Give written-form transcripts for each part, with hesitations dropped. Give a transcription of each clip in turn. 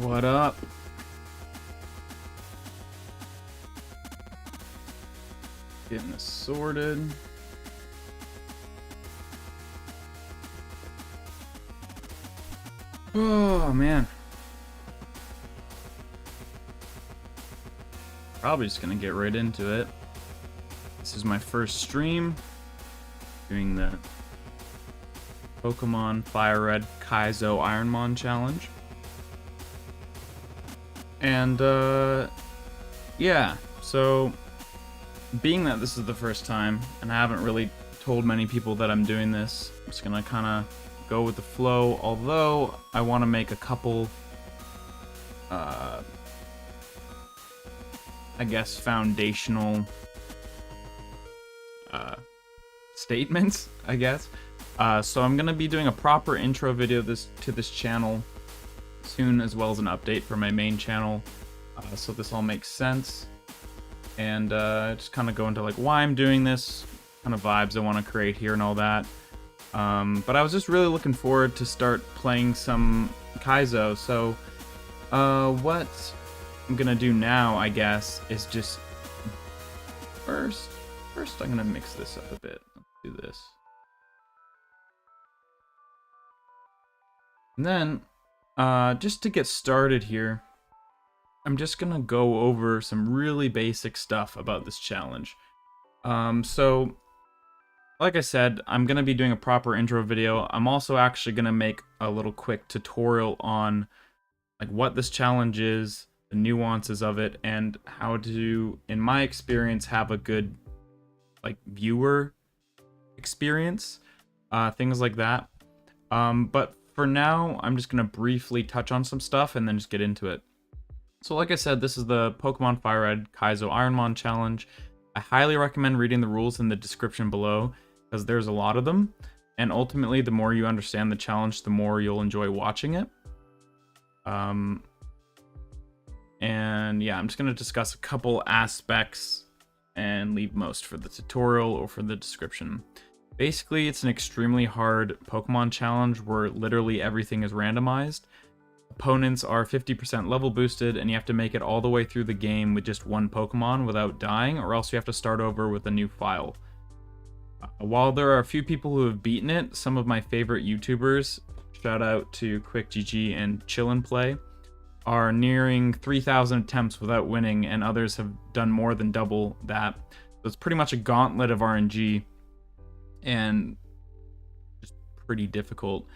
What up? Getting this sorted. Oh man. Probably just gonna get right into it. This is my first stream doing the Pokémon Firered KAIZO IRONMon challenge. And yeah, so being that this is the first time and I haven't really told many people that I'm doing this, I'm just gonna kind of go with the flow, although I want to make a couple I guess foundational statements, I guess. So I'm gonna be doing a proper intro video to this channel soon, as well as an update for my main channel, so this all makes sense, and just kind of go into like why I'm doing this, kind of vibes I want to create here and all that. But I was just really looking forward to start playing some KAIZO, so what I'm gonna do now, I guess, is just first I'm gonna mix this up a bit. Let's do this. And then, just to get started here, I'm just gonna go over some really basic stuff about this challenge. So, like I said, I'm gonna be doing a proper intro video. I'm also actually gonna make a little quick tutorial on like what this challenge is, the nuances of it, and how to, in my experience, have a good like viewer experience, things like that. But for now, I'm just gonna briefly touch on some stuff and then just get into it. So like I said, this is the Pokemon Firered KAIZO IRONMon challenge. I highly recommend reading the rules in the description below, because there's a lot of them, and ultimately the more you understand the challenge, the more you'll enjoy watching it. And yeah, I'm just gonna discuss a couple aspects and leave most for the tutorial or for the description. Basically, it's an extremely hard Pokemon challenge where literally everything is randomized. Opponents are 50% level boosted, and you have to make it all the way through the game with just one Pokemon without dying, or else you have to start over with a new file. While there are a few people who have beaten it, some of my favorite YouTubers, shout out to QuickGG and Chill'n'Play, are nearing 3,000 attempts without winning, and others have done more than double that. So it's pretty much a gauntlet of RNG, and just pretty difficult.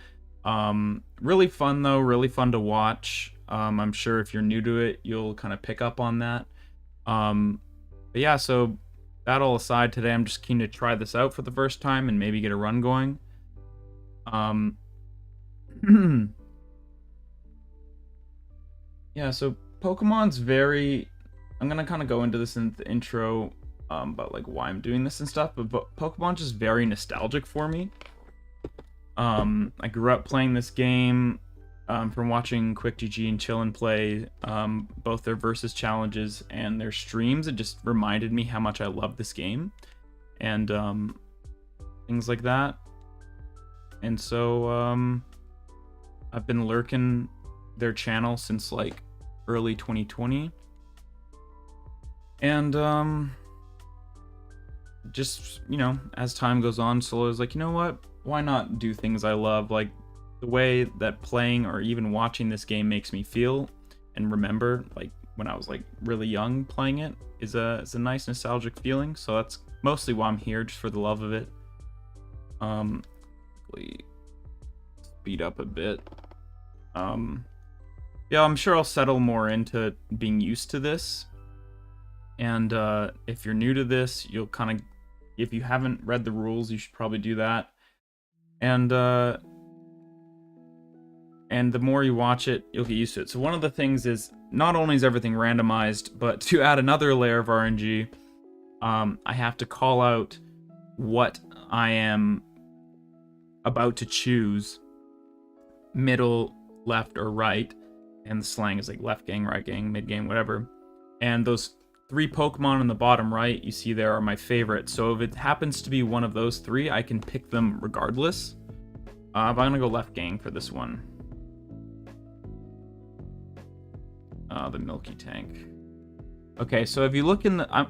Really fun though, really fun to watch. I'm sure if you're new to it, you'll kind of pick up on that. But yeah, so that all aside, today I'm just keen to try this out for the first time and maybe get a run going. Yeah, so Pokemon's very... I'm gonna kind of go into this in the intro, about like why I'm doing this and stuff, but Pokemon's just very nostalgic for me. I grew up playing this game from watching QuickGG and Chill'n'Play, both their versus challenges and their streams. It just reminded me how much I love this game, and things like that. And so I've been lurking their channel since like early 2020, and just, you know, as time goes on, so I was like, you know what, why not do things I love? Like the way that playing or even watching this game makes me feel and remember like when I was like really young playing it is a nice nostalgic feeling. So that's mostly why I'm here, just for the love of it. Speed up a bit. Yeah, I'm sure I'll settle more into being used to this. And if you're new to this, you'll kind of, if you haven't read the rules, you should probably do that. And the more you watch it, you'll get used to it. So one of the things is, not only is everything randomized, but to add another layer of RNG, I have to call out what I am about to choose, middle, left, or right. And the slang is like left gang, right gang, mid gang, whatever. And those 3 Pokemon on the bottom right you see there are my favorites. So if it happens to be one of those 3, I can pick them regardless. But I'm gonna go left gang for this one. The Milky Tank. Okay, so if you look in the... I'm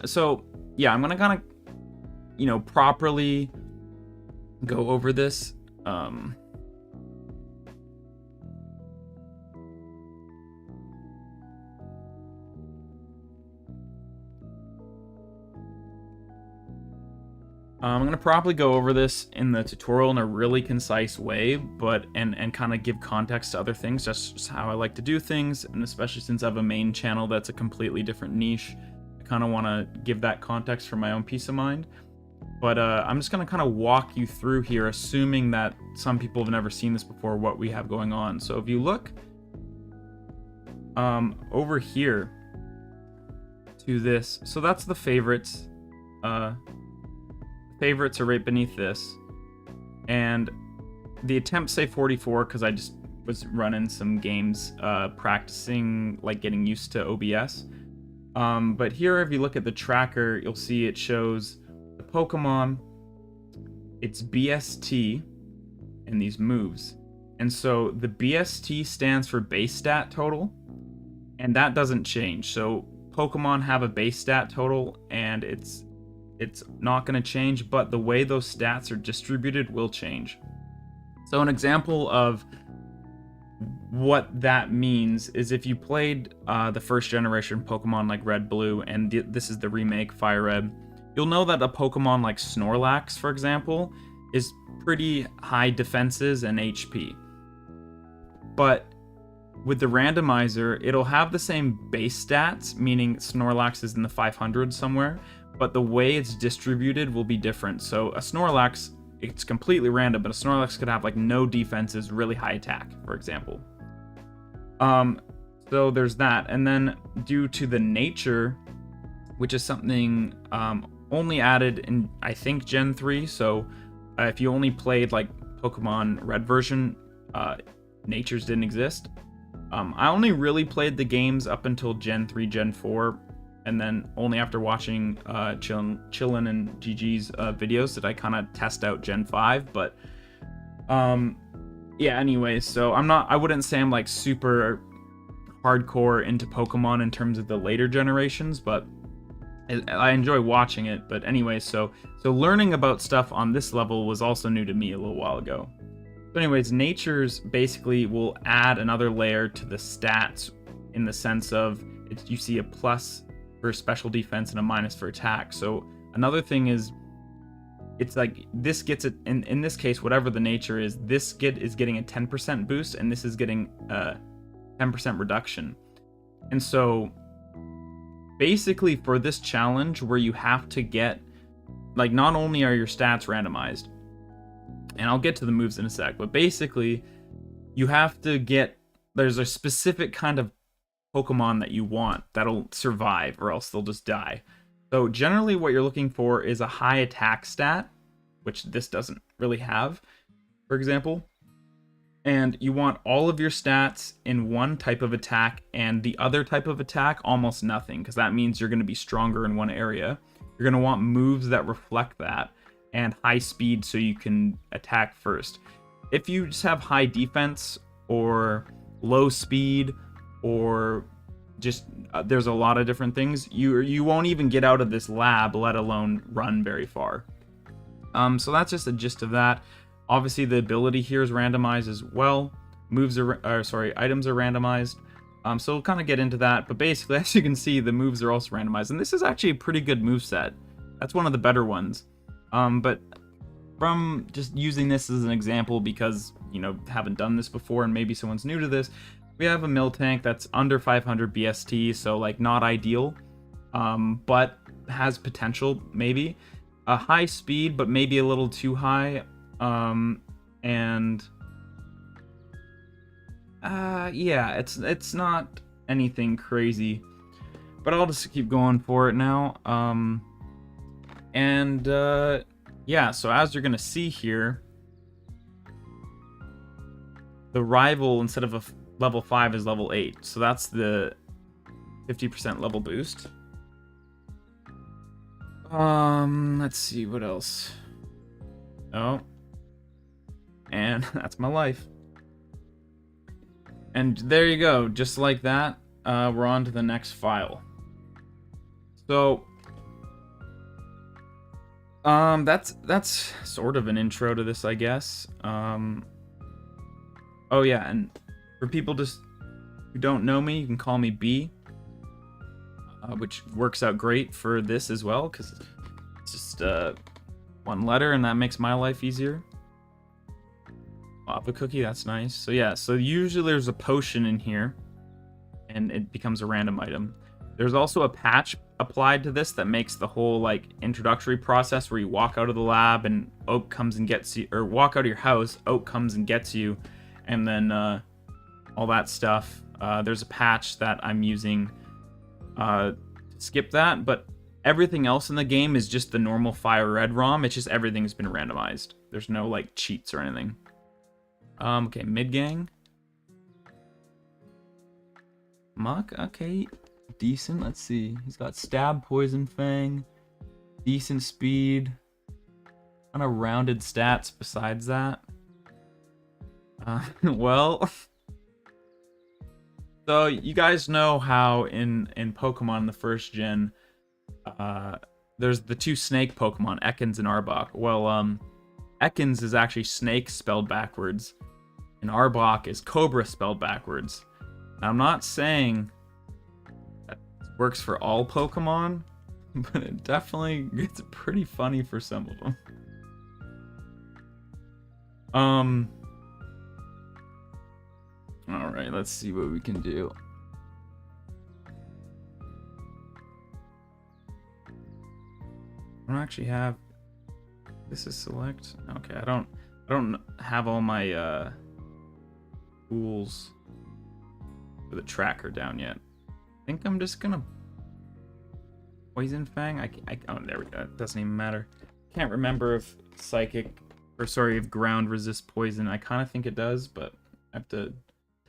gonna kind of, properly go over this. I'm going to probably go over this in the tutorial in a really concise way, but and kind of give context to other things, just how I like to do things, and especially since I have a main channel that's a completely different niche, I kind of want to give that context for my own peace of mind. But I'm just going to kind of walk you through here, assuming that some people have never seen this before, what we have going on. So if you look over here to this, so that's the favorites. Favorites are right beneath this, and the attempts say 44 because I just was running some games, practicing, like getting used to OBS. But here, if you look at the tracker, you'll see it shows the Pokemon, its BST, and these moves. And so the BST stands for base stat total, and that doesn't change. So Pokemon have a base stat total, and it's not going to change, but the way those stats are distributed will change. So an example of what that means is if you played the first generation Pokemon like Red, Blue, and this is the remake Fire Red, you'll know that a Pokemon like Snorlax, for example, is pretty high defenses and HP. But with the randomizer, it'll have the same base stats, meaning Snorlax is in the 500s somewhere, but the way it's distributed will be different. So a Snorlax, it's completely random, but a Snorlax could have like no defenses, really high attack, for example. So there's that. And then due to the nature, which is something only added in, I think, Gen 3. So if you only played like Pokemon Red version, natures didn't exist. I only really played the games up until Gen 3, Gen 4, and then only after watching Chillin' and GG's videos did I kind of test out Gen 5. But yeah, anyways, so I wouldn't say I'm like super hardcore into Pokemon in terms of the later generations, but I enjoy watching it. But anyways, so learning about stuff on this level was also new to me a little while ago. So anyways, natures basically will add another layer to the stats in the sense of you see a plus for special defense and a minus for attack. So another thing is, it's like this gets it in this case, whatever the nature is, this is getting a 10% boost, and this is getting a 10% reduction. And so basically for this challenge, where you have to get, like, not only are your stats randomized, and I'll get to the moves in a sec, but basically you have to get, there's a specific kind of Pokemon that you want that'll survive, or else they'll just die. So generally what you're looking for is a high attack stat, which this doesn't really have, for example. And you want all of your stats in one type of attack, and the other type of attack almost nothing, because that means you're going to be stronger in one area. You're going to want moves that reflect that, and high speed so you can attack first. If you just have high defense or low speed, or just there's a lot of different things, you won't even get out of this lab, let alone run very far. So that's just the gist of that. Obviously the ability here is randomized as well. Items are randomized. So we'll kind of get into that, but basically, as you can see, the moves are also randomized, and this is actually a pretty good move set. That's one of the better ones. But from just using this as an example, because haven't done this before and maybe someone's new to this, we have a Miltank that's under 500 BST, so like not ideal, but has potential maybe. A high speed, but maybe a little too high, yeah, it's not anything crazy, but I'll just keep going for it now. Yeah, so as you're gonna see here, the rival, instead of a level 5, is level 8, so that's the 50% level boost. Let's see what else. Oh, and that's my life. And there you go, just like that. we're on to the next file. So, that's sort of an intro to this, I guess. Oh yeah, and for people just who don't know me, you can call me B, which works out great for this as well, because it's just one letter, and that makes my life easier. Lava cookie, that's nice. So yeah, so usually there's a potion in here, and it becomes a random item. There's also a patch applied to this that makes the whole like introductory process where you walk out of the lab and Oak comes and gets you, or walk out of your house, Oak comes and gets you, and then all that stuff. There's a patch that I'm using to skip that, but everything else in the game is just the normal Fire Red ROM. It's just everything's been randomized. There's no like cheats or anything. Okay, mid-gang. Muck, okay. Decent, let's see. He's got Stab, Poison Fang, decent speed, kind of rounded stats besides that. Well, so you guys know how in Pokemon the first gen, there's the two snake Pokemon, Ekans and Arbok. Well, Ekans is actually snake spelled backwards, and Arbok is cobra spelled backwards. Now, I'm not saying that works for all Pokemon, but it definitely gets pretty funny for some of them. Alright, let's see what we can do. I don't actually have... This is select? Okay, I don't have all my tools for the tracker down yet. I think I'm just gonna Poison Fang. Oh, there we go. It doesn't even matter. Can't remember if psychic, or sorry, if ground resists poison. I kind of think it does, but I have to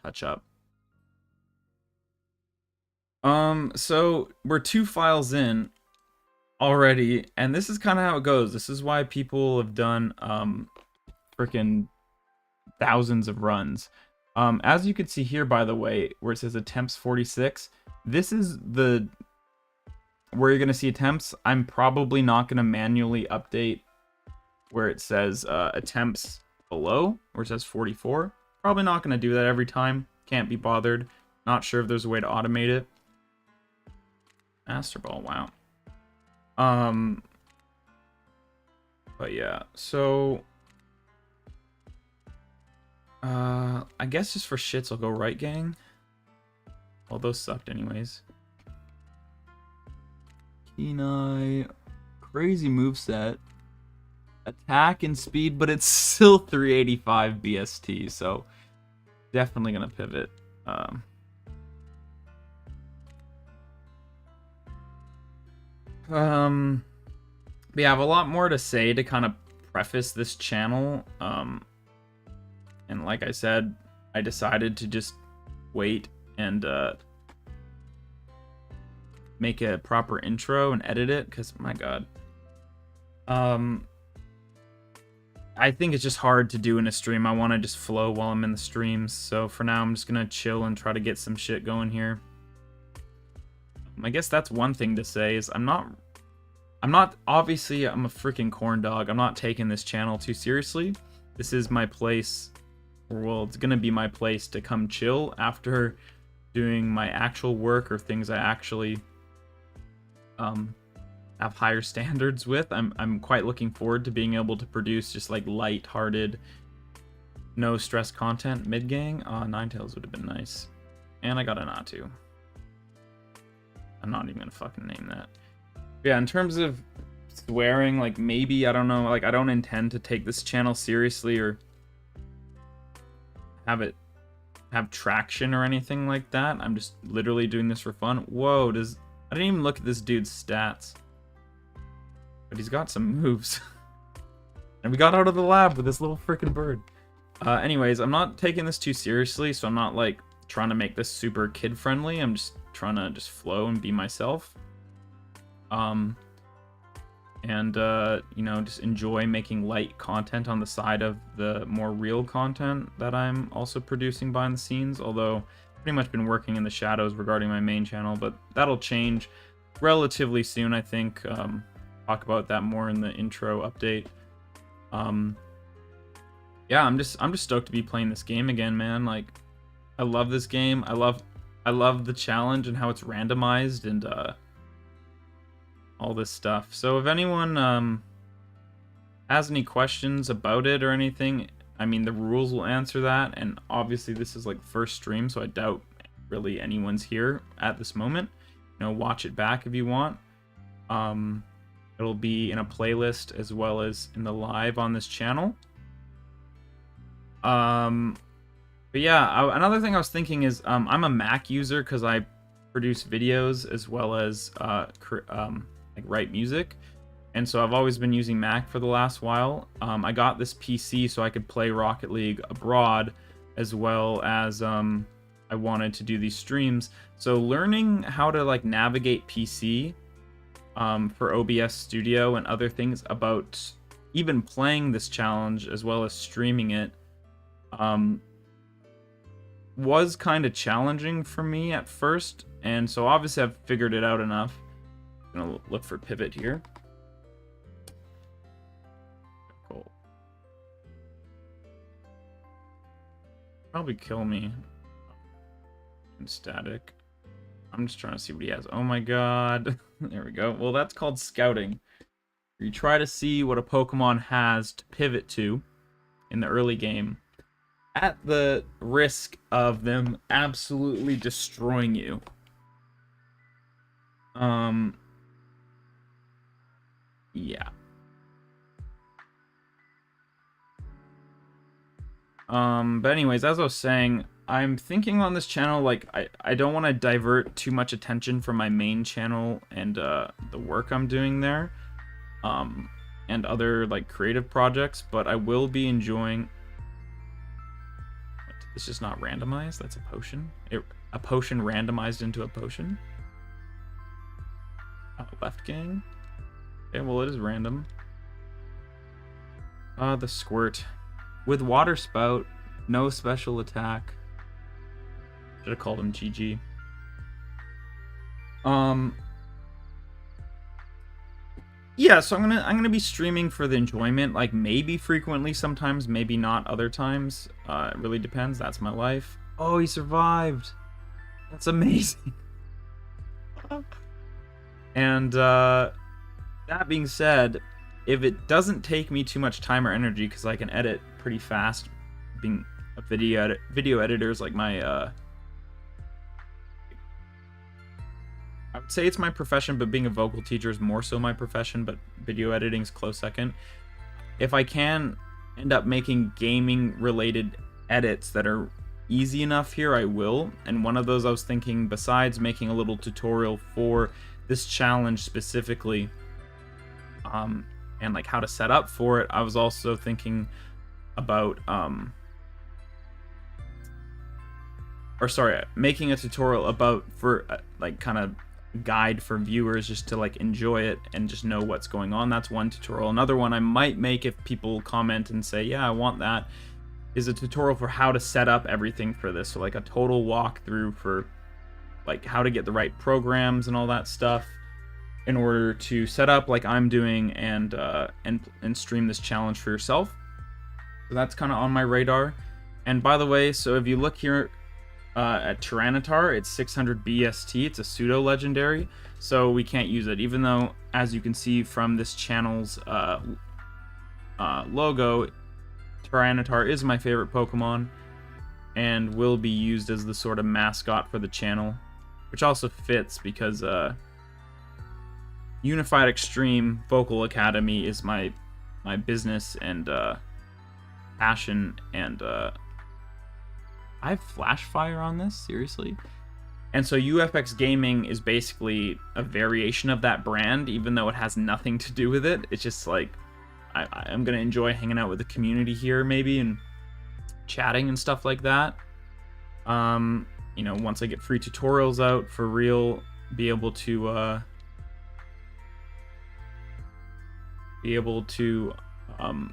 touch up. So we're 2 files in already, and this is kind of how it goes. This is why people have done freaking thousands of runs. As you can see here, by the way, where it says attempts 46, this is the where you're gonna see attempts. I'm probably not gonna manually update where it says attempts below, where it says 44. Probably not gonna do that every time. Can't be bothered. Not sure if there's a way to automate it. Master Ball, wow. But yeah, so I guess just for shits I'll go right gang. Well, those sucked anyways. Kenai, crazy moveset. Attack and speed, but it's still 385 BST, so definitely gonna pivot. But yeah, I have a lot more to say to kind of preface this channel. And like I said, I decided to just wait and make a proper intro and edit it, because my god. I think it's just hard to do in a stream. I want to just flow while I'm in the streams, so for now I'm just gonna chill and try to get some shit going here. I guess that's one thing to say is I'm not obviously I'm a freaking corn dog. I'm not taking this channel too seriously. This is my place, well, it's gonna be my place to come chill after doing my actual work or things I actually have higher standards with. I'm quite looking forward to being able to produce just like light-hearted, no stress content mid-gang. Ninetales would have been nice. And I got a Natu. I'm not even gonna fucking name that. Yeah, in terms of swearing, like maybe, I don't know, like I don't intend to take this channel seriously or have traction or anything like that. I'm just literally doing this for fun. Whoa, I didn't even look at this dude's stats. But he's got some moves. And we got out of the lab with this little freaking bird. Anyways, I'm not taking this too seriously, so I'm not like trying to make this super kid friendly. I'm just trying to just flow and be myself. You know, just enjoy making light content on the side of the more real content that I'm also producing behind the scenes. Although pretty much been working in the shadows regarding my main channel, but that'll change relatively soon, I think. Talk about that more in the intro update. Yeah, I'm just stoked to be playing this game again, man. Like, I love this game. I love the challenge and how it's randomized and all this stuff. So if anyone has any questions about it or anything, I mean, the rules will answer that. And obviously this is like first stream, so I doubt really anyone's here at this moment. You know, watch it back if you want. It'll be in a playlist as well as in the live on this channel. But yeah, another thing I was thinking is I'm a Mac user because I produce videos as well as like write music, and so I've always been using Mac for the last while. I got this PC so I could play Rocket League abroad, as well as I wanted to do these streams. So learning how to like navigate PC for OBS Studio and other things about even playing this challenge as well as streaming it was kind of challenging for me at first, and so obviously I've figured it out enough. I'm gonna look for pivot here. Cool. Probably kill me in static. I'm just trying to see what he has. Oh my god. There we go. Well, that's called scouting. You try to see what a Pokemon has to pivot to in the early game, at the risk of them absolutely destroying you. Yeah. But anyways, as I was saying, I'm thinking on this channel, like, I don't want to divert too much attention from my main channel and the work I'm doing there, and other like creative projects, but I will be enjoying. This is not randomized. That's a potion. A potion randomized into a potion. Left gang. Okay, well, it is random. The squirt. With water spout, no special attack. Should have called him GG. Yeah, so I'm gonna be streaming for the enjoyment, like maybe frequently sometimes, maybe not other times. It really depends. That's my life. Oh, he survived. That's amazing. And that being said, if it doesn't take me too much time or energy, because I can edit pretty fast, being a video editor is like my I would say it's my profession, but being a vocal teacher is more so my profession, but video editing is close second. If I can end up making gaming related edits that are easy enough here, I will. And one of those I was thinking, besides making a little tutorial for this challenge specifically, and like how to set up for it, I was also thinking about making a tutorial about for like kind of guide for viewers just to like enjoy it and just know what's going on. That's one tutorial. Another one I might make, if people comment and say, yeah, I want that, is a tutorial for how to set up everything for this. So like a total walkthrough for like how to get the right programs and all that stuff in order to set up like I'm doing and stream this challenge for yourself. So that's kind of on my radar. And by the way, so if you look here at Tyranitar, it's 600 BST. It's a pseudo legendary, so we can't use it, even though, as you can see from this channel's logo, Tyranitar is my favorite Pokemon and will be used as the sort of mascot for the channel, which also fits because Unified Extreme Vocal Academy is my business and passion, and I have Flash Fire on this, seriously? And so UFX Gaming is basically a variation of that brand, even though it has nothing to do with it. It's just like, I'm going to enjoy hanging out with the community here, maybe, and chatting and stuff like that. You know, once I get free tutorials out for real, be able to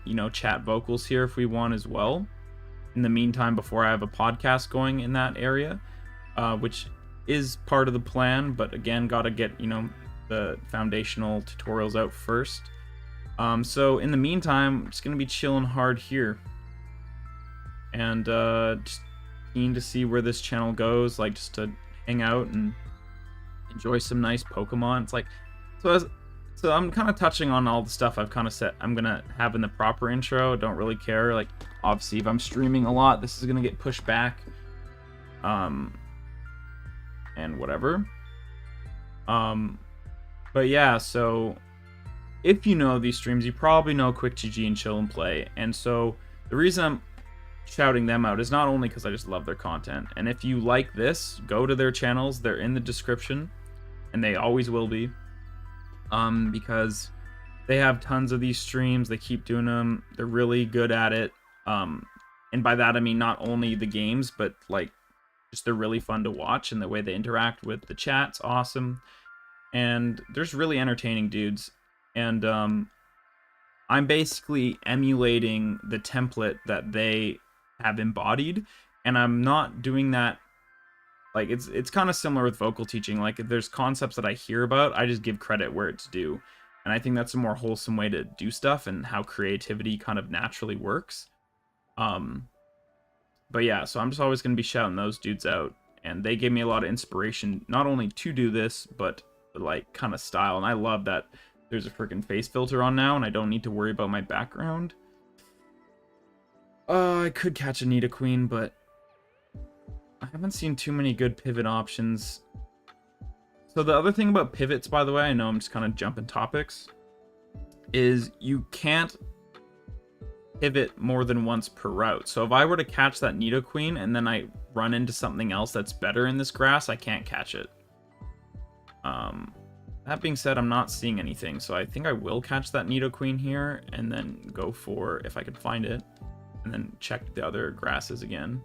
you know, chat vocals here if we want as well. In the meantime, before I have a podcast going in that area. which is part of the plan, but again, gotta get, you know, the foundational tutorials out first. So in the meantime, I'm just gonna be chilling hard here, and just keen to see where this channel goes, like just to hang out and enjoy some nice Pokemon. It's like, so I'm kind of touching on all the stuff I've kind of said I'm gonna have in the proper intro. Don't really care. Like, obviously, if I'm streaming a lot, this is gonna get pushed back, and whatever. But yeah, so if you know these streams, you probably know Quick GG and Chill and Play, and so the reason I'm shouting them out is not only because I just love their content, and if you like this, go to their channels. They're in the description, and they always will be, because they have tons of these streams. They keep doing them. They're really good at it, and by that I mean not only the games, but like just they're really fun to watch, and the way they interact with the chat's awesome, and there's really entertaining dudes. And I'm basically emulating the template that they have embodied, and I'm not doing that. Like, it's kind of similar with vocal teaching. Like, if there's concepts that I hear about, I just give credit where it's due, and I think that's a more wholesome way to do stuff and how creativity kind of naturally works. But yeah, so I'm just always going to be shouting those dudes out, and they gave me a lot of inspiration, not only to do this, but like kind of style. And I love that there's a freaking face filter on now, and I don't need to worry about my background. I could catch a Nidoqueen, but I haven't seen too many good pivot options. So the other thing about pivots, by the way, I know I'm just kind of jumping topics, is you can't pivot more than once per route. So if I were to catch that Nidoqueen and then I run into something else that's better in this grass, I can't catch it. That being said, I'm not seeing anything, so I think I will catch that Nidoqueen here and then go for, if I can find it, and then check the other grasses again.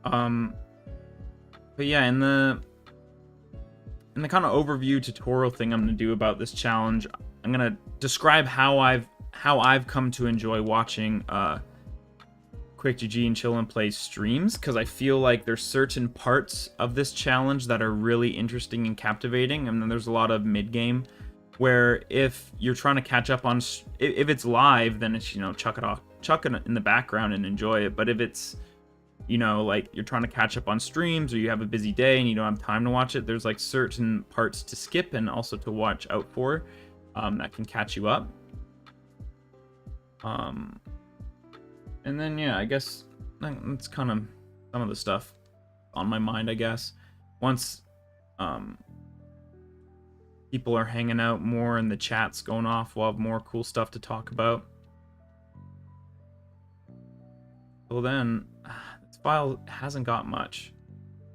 But yeah, in the kind of overview tutorial thing I'm going to do about this challenge, I'm going to describe how I've come to enjoy watching Quick GG and Chill and Play streams, because I feel like there's certain parts of this challenge that are really interesting and captivating, and then there's a lot of mid-game where if you're trying to catch up on, if it's live, then it's, you know, chuck it in the background and enjoy it. But if it's, you know, like you're trying to catch up on streams, or you have a busy day and you don't have time to watch it, there's like certain parts to skip and also to watch out for, that can catch you up. And then, yeah, I guess that's kind of some of the stuff on my mind, I guess. Once people are hanging out more and the chat's going off, we'll have more cool stuff to talk about. Well then, this file hasn't got much.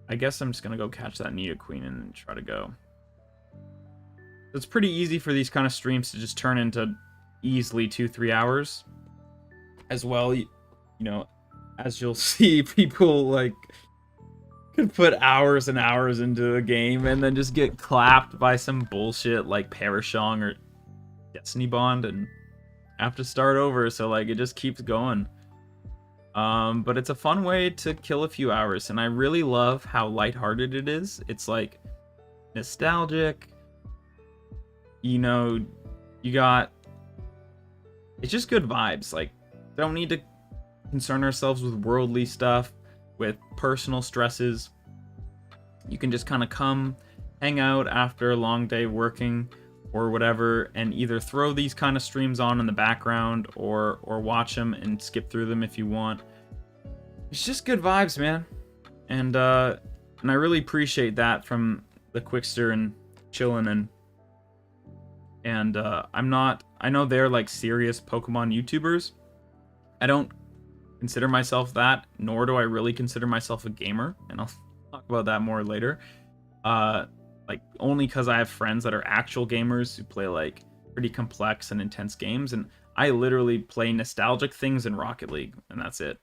I guess I'm just going to go catch that Nidoqueen and try to go. It's pretty easy for these kind of streams to just turn into easily 2-3 hours. As well, you know, as you'll see, people like could put hours and hours into a game and then just get clapped by some bullshit like Parashong or Destiny Bond and have to start over. So like it just keeps going. But it's a fun way to kill a few hours, and I really love how lighthearted it is. It's like nostalgic. You know, you got, it's just good vibes. Like, don't need to concern ourselves with worldly stuff, with personal stresses. You can just kind of come, hang out after a long day working or whatever, and either throw these kind of streams on in the background or watch them and skip through them if you want. It's just good vibes, man. And I really appreciate that from the Quickster and Chillin', and I know they're like serious Pokemon YouTubers. I don't consider myself that, nor do I really consider myself a gamer, and I'll talk about that more later. Like, only because I have friends that are actual gamers who play like pretty complex and intense games, and I literally play nostalgic things in Rocket League, and that's it.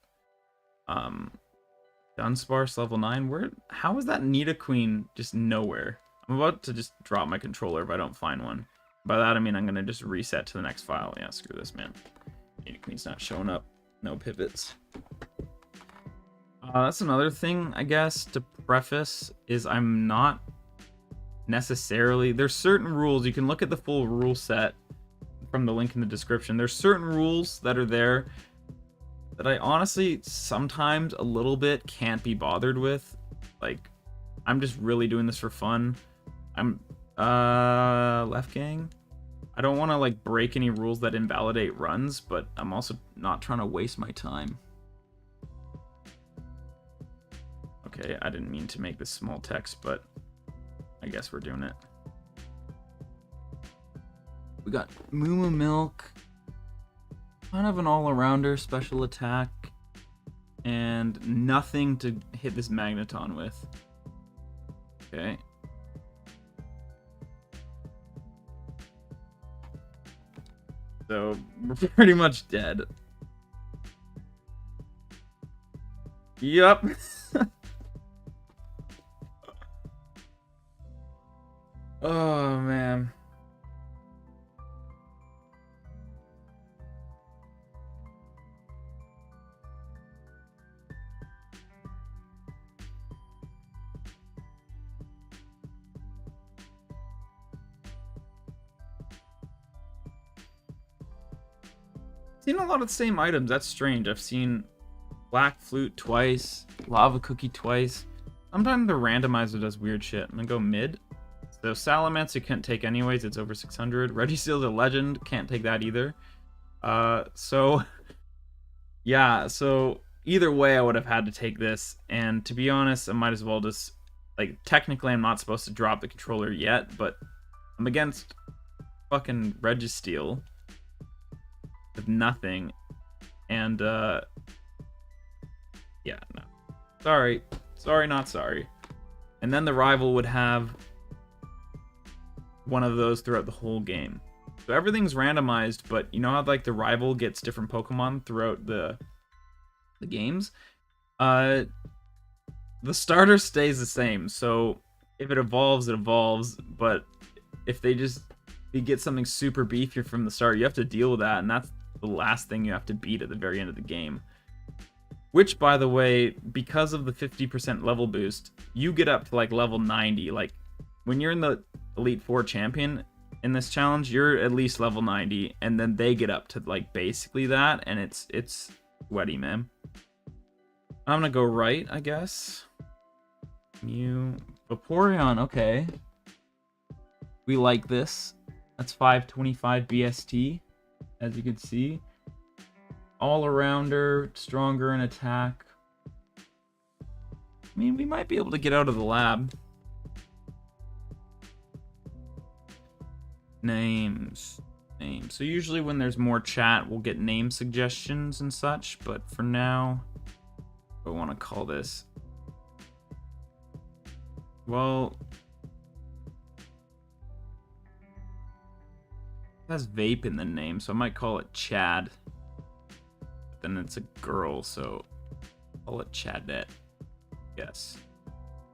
Dunsparce level 9. How is that Nidoqueen just nowhere? I'm about to just drop my controller if I don't find one. By that I mean I'm gonna just reset to the next file. Yeah, screw this, man. Nidoqueen's not showing up. No pivots. That's another thing, I guess, to preface, is I'm not necessarily... There's certain rules. You can look at the full rule set from the link in the description. There's certain rules that are there that I honestly sometimes a little bit can't be bothered with. Like, I'm just really doing this for fun. I'm... left gang? I don't want to, like, break any rules that invalidate runs, but I'm also not trying to waste my time. Okay, I didn't mean to make this small text, but I guess we're doing it. We got Moo Milk, kind of an all-arounder, special attack, and nothing to hit this Magneton with. Okay. So, we're pretty much dead. Yup. Oh, man. Seen a lot of the same items. That's strange. I've seen Black Flute twice, Lava Cookie twice. Sometimes the randomizer does weird shit. I'm gonna go mid. So Salamence you can't take anyways. It's over 600. Regiseal's a legend. Can't take that either. So yeah. So either way, I would have had to take this. And to be honest, I might as well just, like, technically I'm not supposed to drop the controller yet, but I'm against fucking Registeel with nothing, and yeah, no, sorry, not sorry. And then the rival would have one of those throughout the whole game. So everything's randomized, but you know how, like, the rival gets different Pokemon throughout the games? The starter stays the same, so if it evolves, it evolves, but if you get something super beefier from the start, you have to deal with that, and that's the last thing you have to beat at the very end of the game. Which, by the way, because of the 50% level boost, you get up to, like, level 90. Like, when you're in the Elite Four champion in this challenge, you're at least level 90, and then they get up to, like, basically that, and it's sweaty, man. I'm gonna go right, I guess. Vaporeon, okay. We like this. That's 525 BST, as you can see. All-arounder, stronger in attack. I mean, we might be able to get out of the lab. Names. So usually when there's more chat, we'll get name suggestions and such, but for now, what do I want to call this? Well, it has vape in the name, so I might call it Chad. But then it's a girl, so I'll call it Chadette. Yes.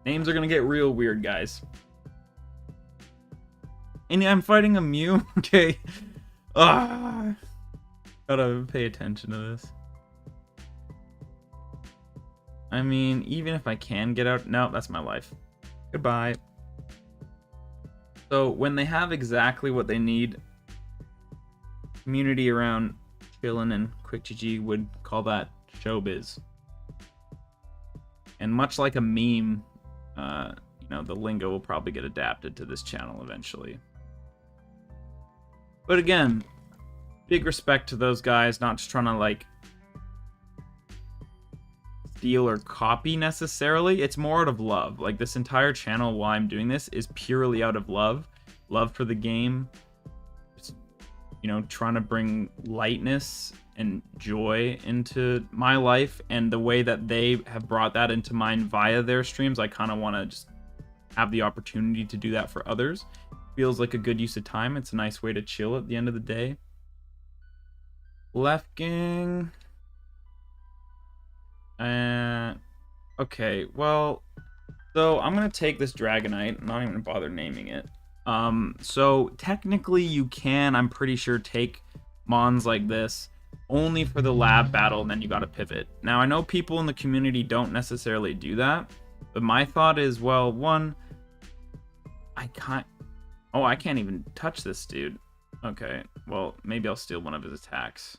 Names are gonna get real weird, guys. And I'm fighting a Mew? Okay. Gotta pay attention to this. I mean, even if I can get out... No, that's my life. Goodbye. So, when they have exactly what they need, community around chillin' and Quick GG would call that showbiz. And much like a meme, you know, the lingo will probably get adapted to this channel eventually. But again, big respect to those guys, not just trying to, like, steal or copy necessarily. It's more out of love. Like, this entire channel, why I'm doing this, is purely out of love. Love for the game. Just, you know, trying to bring lightness and joy into my life, and the way that they have brought that into mine via their streams, I kind of want to just have the opportunity to do that for others. Feels like a good use of time. It's a nice way to chill at the end of the day. Left gang. Okay, well, so I'm gonna take this Dragonite. I'm not even gonna bother naming it. So technically you can, I'm pretty sure, take Mons like this. only for the lab battle, and then you gotta pivot. Now, I know people in the community don't necessarily do that, but my thought is, well, one, I can't... Oh, I can't even touch this dude. Okay, well, maybe I'll steal one of his attacks.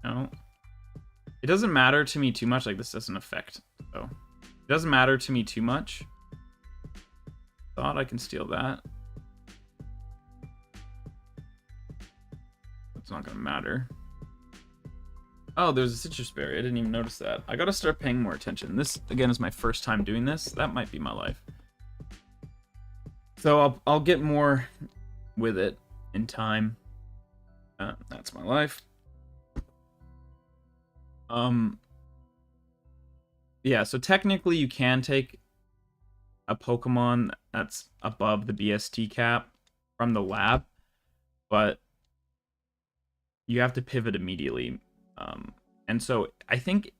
No. It doesn't matter to me too much, like this doesn't affect, so. It doesn't matter to me too much. Thought I can steal that. It's not gonna matter. Oh, there's a citrus berry. I didn't even notice that. I gotta start paying more attention. This, again, is my first time doing this. That might be my life. So I'll get more with it in time. That's my life. Yeah, so technically you can take a Pokemon that's above the BST cap from the lab, but you have to pivot immediately. And so I think,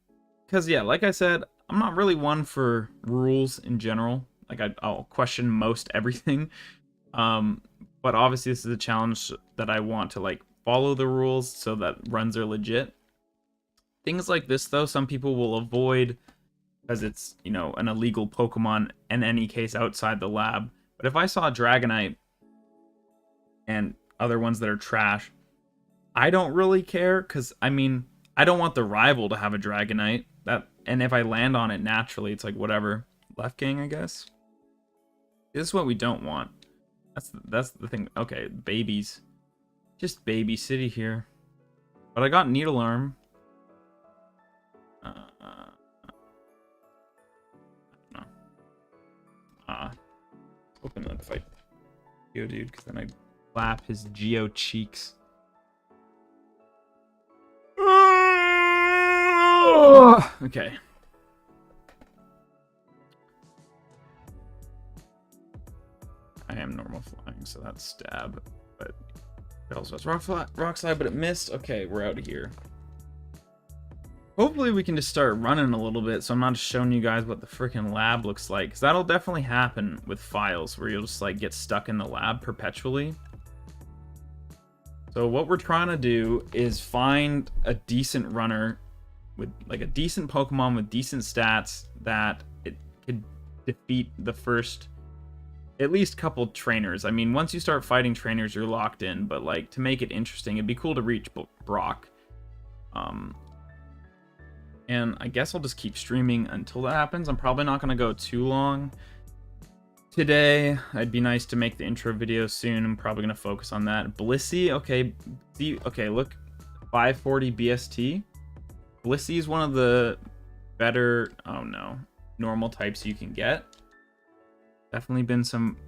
because yeah, like I said, I'm not really one for rules in general. Like I'll question most everything. But obviously this is a challenge that I want to like follow the rules so that runs are legit. Things like this though, some people will avoid because it's, you know, an illegal Pokemon in any case outside the lab. But if I saw a Dragonite and other ones that are trash, I don't really care, because, I mean, I don't want the rival to have a Dragonite. And if I land on it naturally, it's like, whatever. Left gang, I guess? This is what we don't want. That's the thing. Okay, babies. Just baby city here. But I got Needle Arm. Hoping that if I go, dude, because then I slap his Geo cheeks. Okay. I am normal flying, so that's stab. But it also has rock slide, but it missed. Okay, we're out of here. Hopefully we can just start running a little bit, so I'm not just showing you guys what the freaking lab looks like, because that'll definitely happen with files, where you'll just like get stuck in the lab perpetually. So what we're trying to do is find a decent runner with like a decent Pokemon with decent stats that it could defeat the first at least couple trainers. I mean, once you start fighting trainers, you're locked in, but like to make it interesting, it'd be cool to reach Brock. And I guess I'll just keep streaming until that happens. I'm probably not going to go too long today. It'd be nice to make the intro video soon. I'm probably going to focus on that. Blissey, okay. Okay, look. 540 BST. Blissey is one of the better, oh no, normal types you can get. Definitely been some,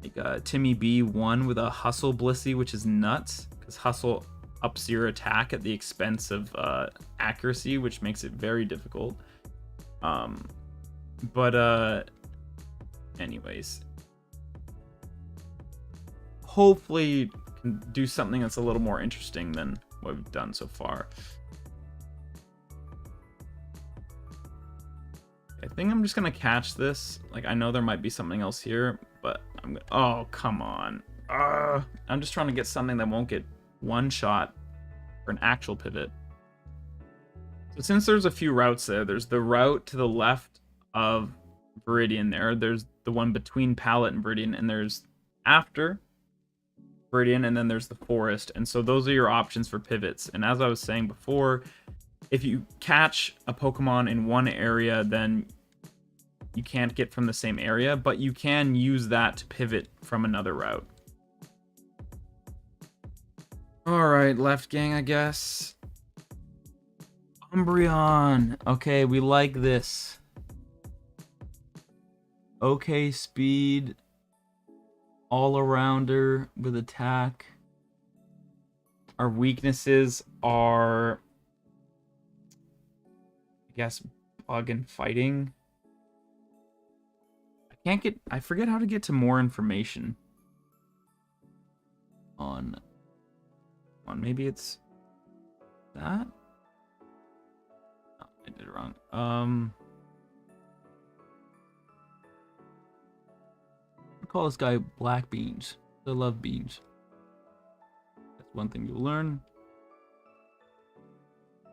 like Timmy B won with a Hustle Blissey, which is nuts, because Hustle ups your attack at the expense of accuracy, which makes it very difficult. Anyways, hopefully can do something that's a little more interesting than what we've done so far. I think I'm just gonna catch this. Like, I know there might be something else here, but I'm gonna, oh, come on. I'm just trying to get something that won't get one shot for an actual pivot. So since there's a few routes there's the route to the left of Viridian there's the one between Pallet and Viridian, and there's after Viridian, and then there's the forest. And so those are your options for pivots. And as I was saying before, if you catch a Pokemon in one area, then you can't get from the same area, but you can use that to pivot from another route. Alright, left gang, I guess. Umbreon. Okay, we like this. Okay, speed. All-arounder with attack. Our weaknesses are, I guess, bug and fighting. I forget how to get to more information on maybe it's that? Oh, I did it wrong. I'll call this guy Black Beans. I love beans. That's one thing you'll learn.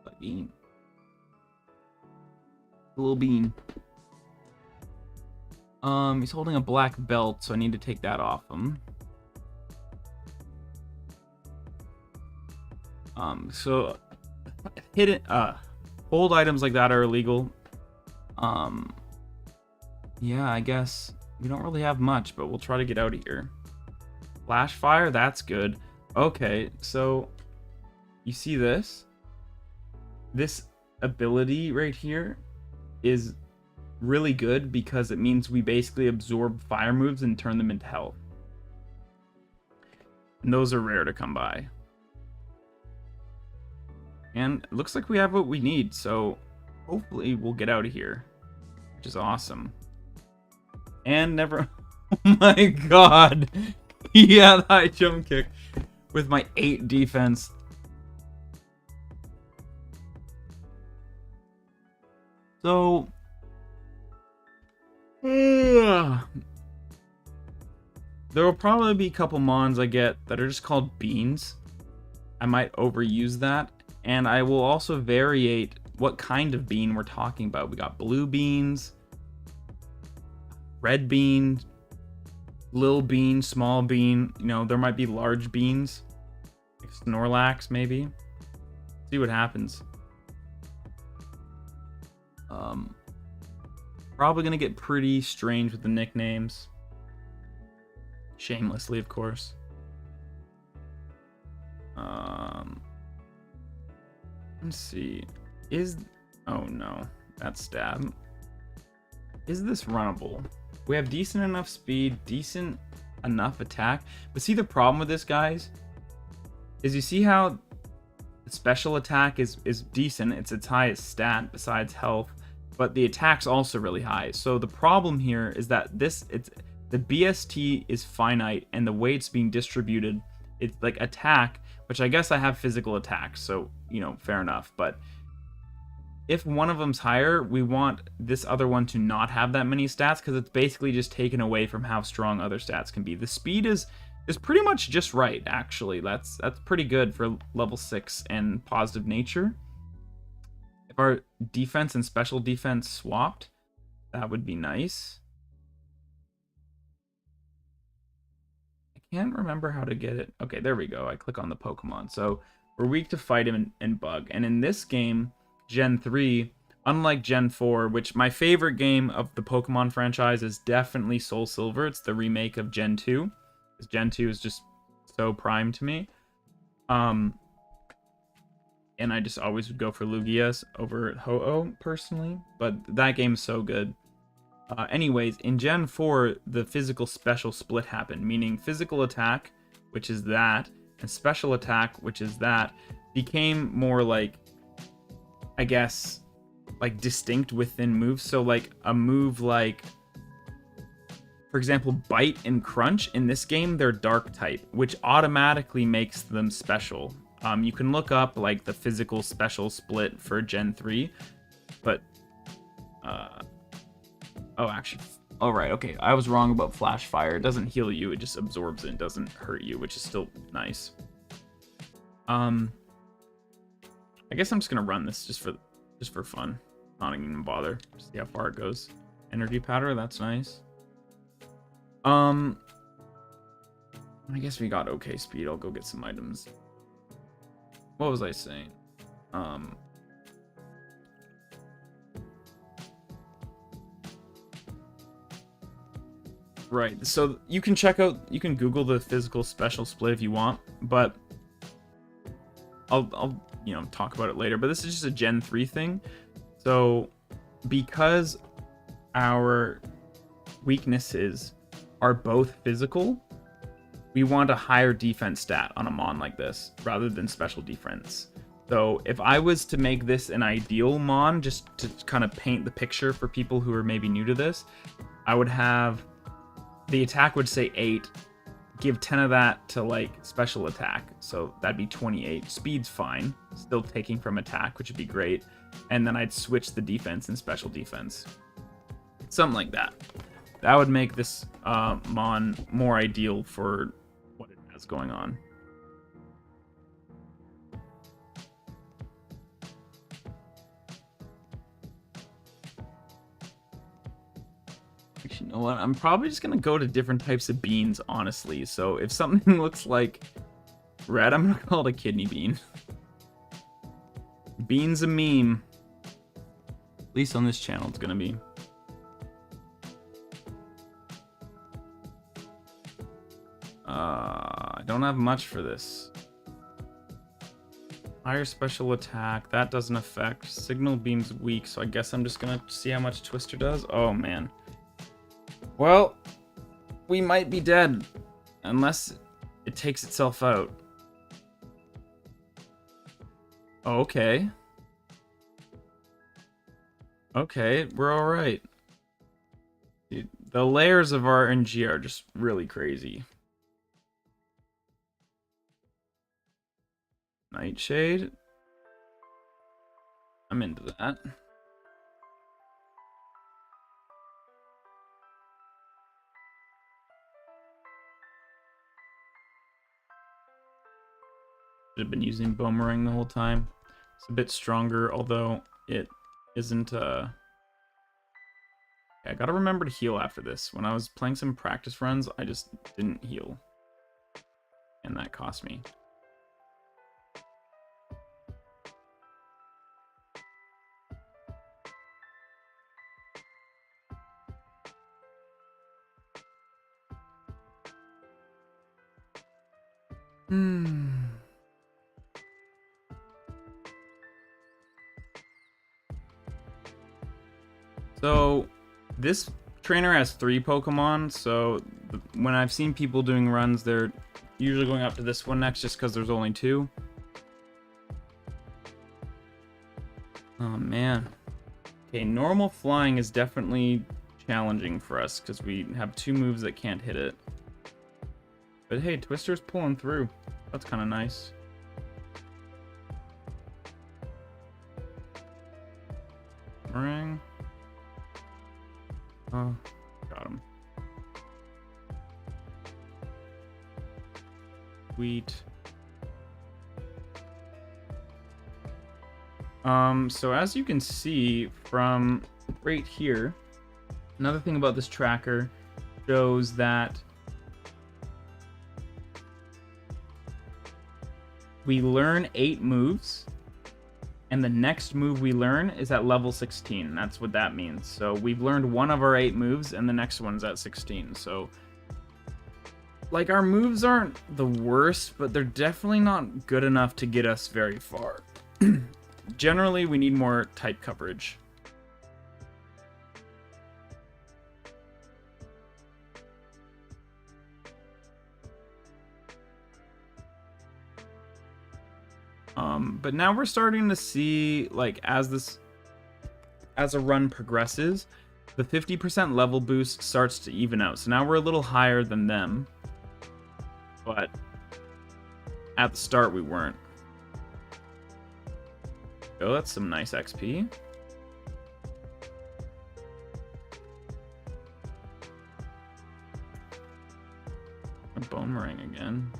A bean. A little bean. He's holding a black belt, so I need to take that off him. So hidden hold items like that are illegal. Yeah, I guess we don't really have much, but we'll try to get out of here. Flash fire, that's good. Okay, so you see this? This ability right here is really good because it means we basically absorb fire moves and turn them into health. And those are rare to come by. And it looks like we have what we need, so hopefully we'll get out of here, which is awesome. And never... Oh my god! Yeah, the high jump kick with my 8 defense. So... there will probably be a couple mons I get that are just called beans. I might overuse that. And I will also variate what kind of bean we're talking about. We got blue beans, red bean, little bean, small bean. You know, there might be large beans, like Snorlax maybe. See what happens. Probably gonna get pretty strange with the nicknames. Shamelessly, of course. Let's see. Oh no, that's stab. Is this runnable? We have decent enough speed, decent enough attack. But see, the problem with this, guys, is you see how the special attack is decent. It's its highest stat besides health, but the attack's also really high. So the problem here is that the BST is finite, and the way it's being distributed, it's like attack, which I guess I have physical attack, so, you know, fair enough. But if one of them's higher, we want this other one to not have that many stats, because it's basically just taken away from how strong other stats can be. The speed is pretty much just right, actually. That's pretty good for level 6 and positive nature. If our defense and special defense swapped, that would be nice. Can't remember how to get it. Okay, there we go. I click on the Pokemon. So we're weak to fight him and bug. And in this game, Gen 3, unlike Gen 4, which my favorite game of the Pokemon franchise is definitely Soul Silver. It's the remake of Gen 2. Because Gen 2 is just so prime to me. And I just always would go for Lugia's over Ho-Oh, personally. But that game's so good. Anyways, in Gen 4, the physical special split happened, meaning physical attack, which is that, and special attack, which is that, became more like, I guess, like distinct within moves. So like a move like, for example, Bite and Crunch, in this game, they're dark type, which automatically makes them special. You can look up like the physical special split for Gen 3, but oh, actually, all right, okay, I was wrong about Flash Fire. It doesn't heal you, it just absorbs it and doesn't hurt you, which is still nice. I guess I'm just gonna run this just for fun. Not even bother. See how far it goes. Energy powder, that's nice. I guess we got okay speed. I'll go get some items. What was I saying? Right, so you can Google the physical special split if you want, but I'll you know, talk about it later. But this is just a Gen 3 thing. So because our weaknesses are both physical, we want a higher defense stat on a mon like this rather than special defense. So if I was to make this an ideal mon, just to kind of paint the picture for people who are maybe new to this, I would have the attack would say 8, give 10 of that to like special attack, so that'd be 28. Speed's fine, still taking from attack, which would be great, and then I'd switch the defense and special defense, something like that. That would make this mon more ideal for what it has going on. Actually, you know what? I'm probably just gonna go to different types of beans, honestly. So if something looks like red, I'm gonna call it a kidney bean. Bean's a meme. At least on this channel, it's gonna be. I don't have much for this. Higher special attack, that doesn't affect. Signal beam's weak, so I guess I'm just gonna see how much Twister does. Oh man. Well, we might be dead unless it takes itself out. Okay. Okay, we're alright. The layers of RNG are just really crazy. Nightshade. I'm into that. Should have been using Boomerang the whole time. It's a bit stronger, although it isn't. I gotta remember to heal after this. When I was playing some practice runs, I just didn't heal, and that cost me. So, this trainer has 3 Pokemon, so when I've seen people doing runs, they're usually going up to this one next just because there's only 2. Oh, man. Okay, normal flying is definitely challenging for us because we have 2 moves that can't hit it. But hey, Twister's pulling through. That's kind of nice. Ring. Oh, got him. Sweet. So as you can see from right here, another thing about this tracker shows that we learn 8 moves, and the next move we learn is at level 16. That's what that means. So we've learned one of our 8 moves, and the next one's at 16. So, like, our moves aren't the worst, but they're definitely not good enough to get us very far. Generally, we need more type coverage. But now we're starting to see, like, as a run progresses, the 50% level boost starts to even out. So now we're a little higher than them, but at the start we weren't. Oh, that's some nice XP. A Boomerang again.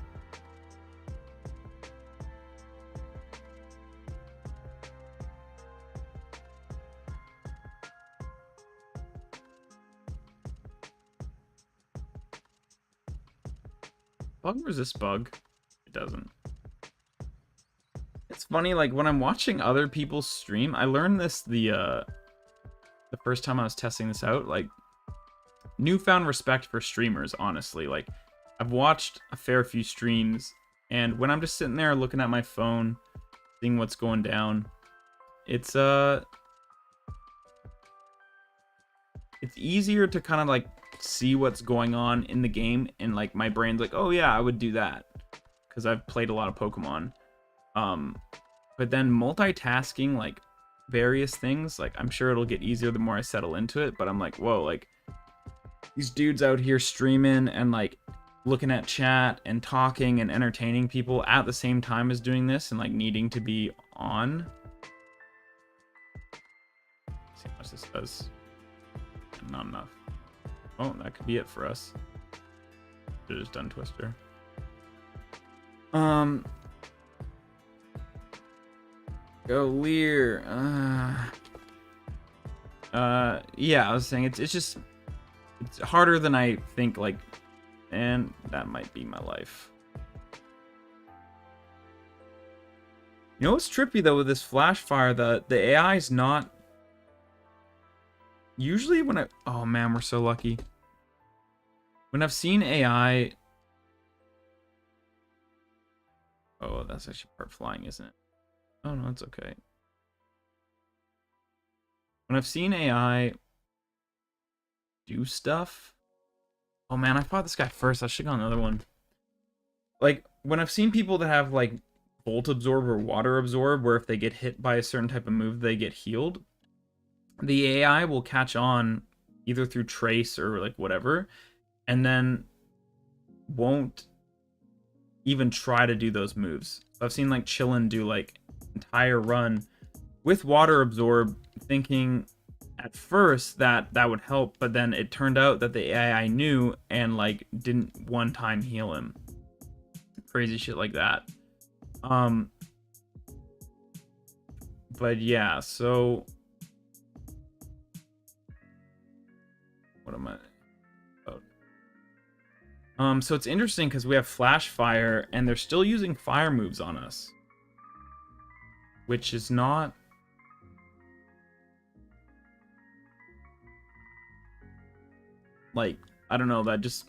Bug resist bug? It doesn't. It's funny, like, when I'm watching other people stream, I learned this the first time I was testing this out, like, newfound respect for streamers, honestly. Like, I've watched a fair few streams, and when I'm just sitting there looking at my phone, seeing what's going down, it's easier to kind of, like, see what's going on in the game, and, like, my brain's like, oh yeah, I would do that, because I've played a lot of Pokemon. But then multitasking, like, various things, like, I'm sure it'll get easier the more I settle into it, but I'm like, whoa, like, these dudes out here streaming and, like, looking at chat and talking and entertaining people at the same time as doing this and, like, needing to be on. Let's see how much this does. Not enough. Oh, that could be it for us. Should've just done Twister. Go Leer. Yeah, I was saying it's just It's harder than I think, like, and that might be my life. You know what's trippy, though, with this flash fire? The AI is not... Usually when I... Oh, man, we're so lucky. When I've seen AI... Oh, that's actually part flying, isn't it? Oh, no, it's okay. When I've seen AI do stuff... Oh, man, I fought this guy first. I should have got another one. Like, when I've seen people that have, like, Volt Absorb or Water Absorb, where if they get hit by a certain type of move, they get healed, the AI will catch on either through Trace or, like, whatever, and then won't even try to do those moves. So I've seen, like, Chillin do, like, entire run with Water Absorb, thinking at first that that would help, but then it turned out that the AI knew and, like, didn't one time heal him. Crazy shit like that. But yeah, so what am I about? So it's interesting because we have Flash Fire and they're still using fire moves on us, which is not like, I don't know, that just,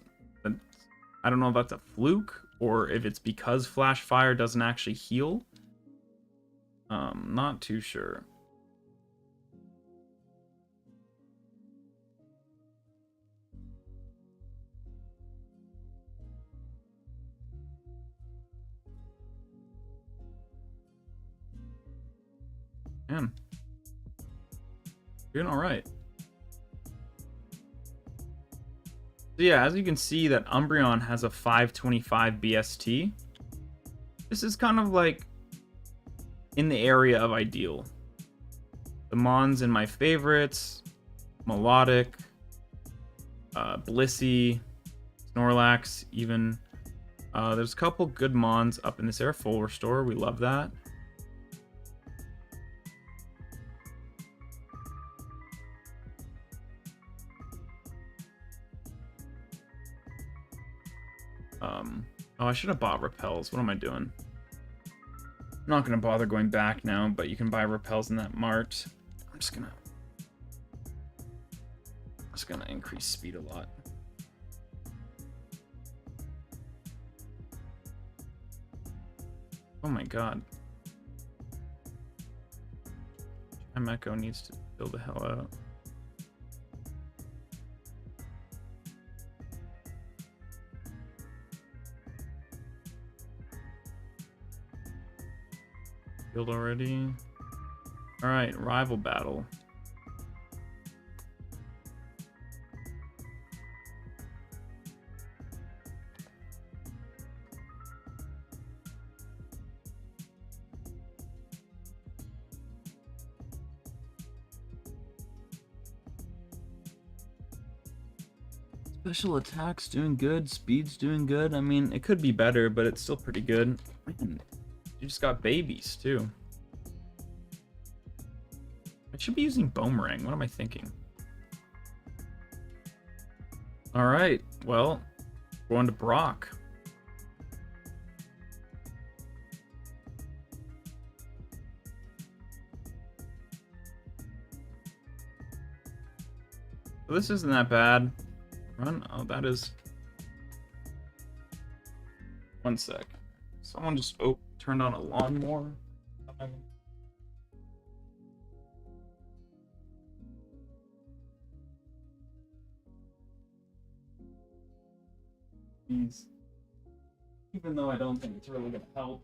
I don't know if that's a fluke or if it's because Flash Fire doesn't actually heal. Not too sure. Man, doing all right. So yeah, as you can see, that Umbreon has a 525 BST. This is kind of like in the area of ideal. The Mons in my favorites, Melodic, Blissey, Snorlax, even. There's a couple good Mons up in this area. Full Restore, we love that. Oh, I should have bought Repels. What am I doing? I'm not going to bother going back now, but you can buy Repels in that mart. I'm just gonna increase speed a lot. Oh my god. Echo needs to chill the hell out. Healed already. Alright, rival battle. Special attack's doing good, speed's doing good. I mean, it could be better, but it's still pretty good. Man, you just got babies, too. I should be using Boomerang. What am I thinking? Alright, well, going to Brock. So this isn't that bad. Run? Oh, that is... One sec. Someone just turned on a lawnmower. Jeez. Even though I don't think it's really gonna help.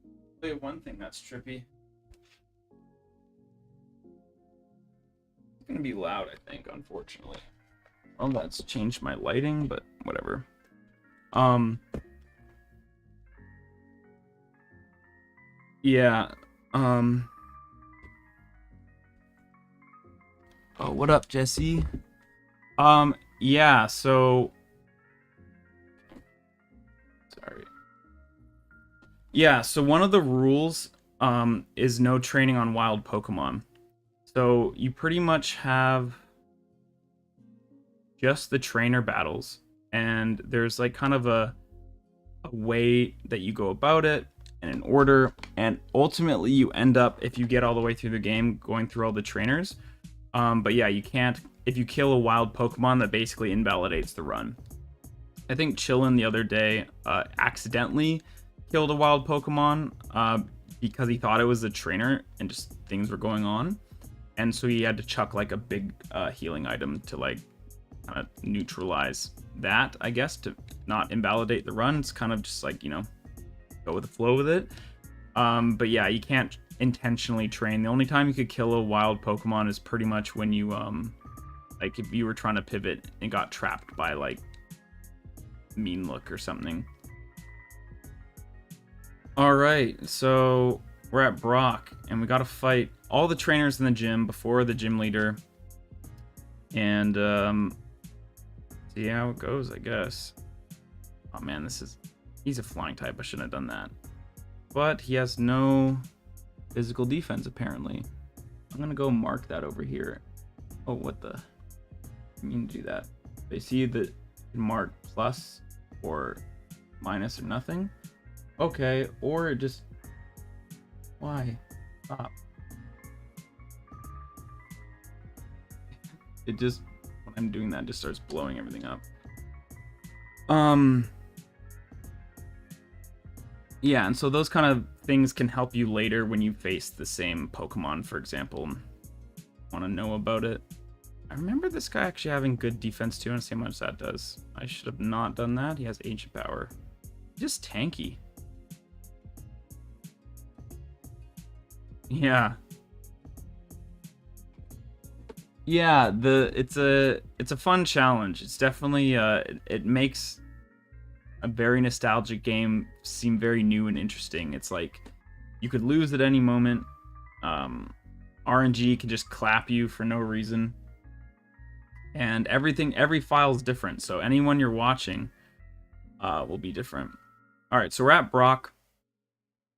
I'll tell you one thing that's trippy. It's gonna be loud, I think, unfortunately. Well, that's changed my lighting, but whatever. Yeah, oh, what up, Jesse? Yeah, so... Sorry. Yeah, so one of the rules, is no training on wild Pokemon. So you pretty much have just the trainer battles, and there's like kind of a way that you go about it and an order, and ultimately you end up, if you get all the way through the game, going through all the trainers. But yeah, you can't, if you kill a wild Pokemon, that basically invalidates the run. I think Chillin the other day accidentally killed a wild Pokemon because he thought it was a trainer and just things were going on, and so he had to chuck like a big healing item to like kind of neutralize that, I guess, to not invalidate the run. It's kind of just like, you know, go with the flow with it. But yeah, you can't intentionally train. The only time you could kill a wild Pokemon is pretty much when you like if you were trying to pivot and got trapped by like Mean Look or something. All right, so we're at Brock and we got to fight all the trainers in the gym before the gym leader, and see how it goes, I guess. Oh man, he's a flying type. I shouldn't have done that. But he has no physical defense, apparently. I'm gonna go mark that over here. Oh, what the? I mean, do that. They see that mark plus or minus or nothing. Okay, or just... Why? Stop. It just... When I'm doing that, it just starts blowing everything up. Yeah, and so those kind of things can help you later when you face the same Pokemon, for example. Want to know about it? I remember this guy actually having good defense too, and see how much that does. I should have not done that. He has Ancient Power. Just tanky. Yeah. Yeah, it's a fun challenge. It's definitely it makes a very nostalgic game seem very new and interesting. It's like you could lose at any moment. RNG can just clap you for no reason. And every file is different, so anyone you're watching will be different. All right, so we're at Brock,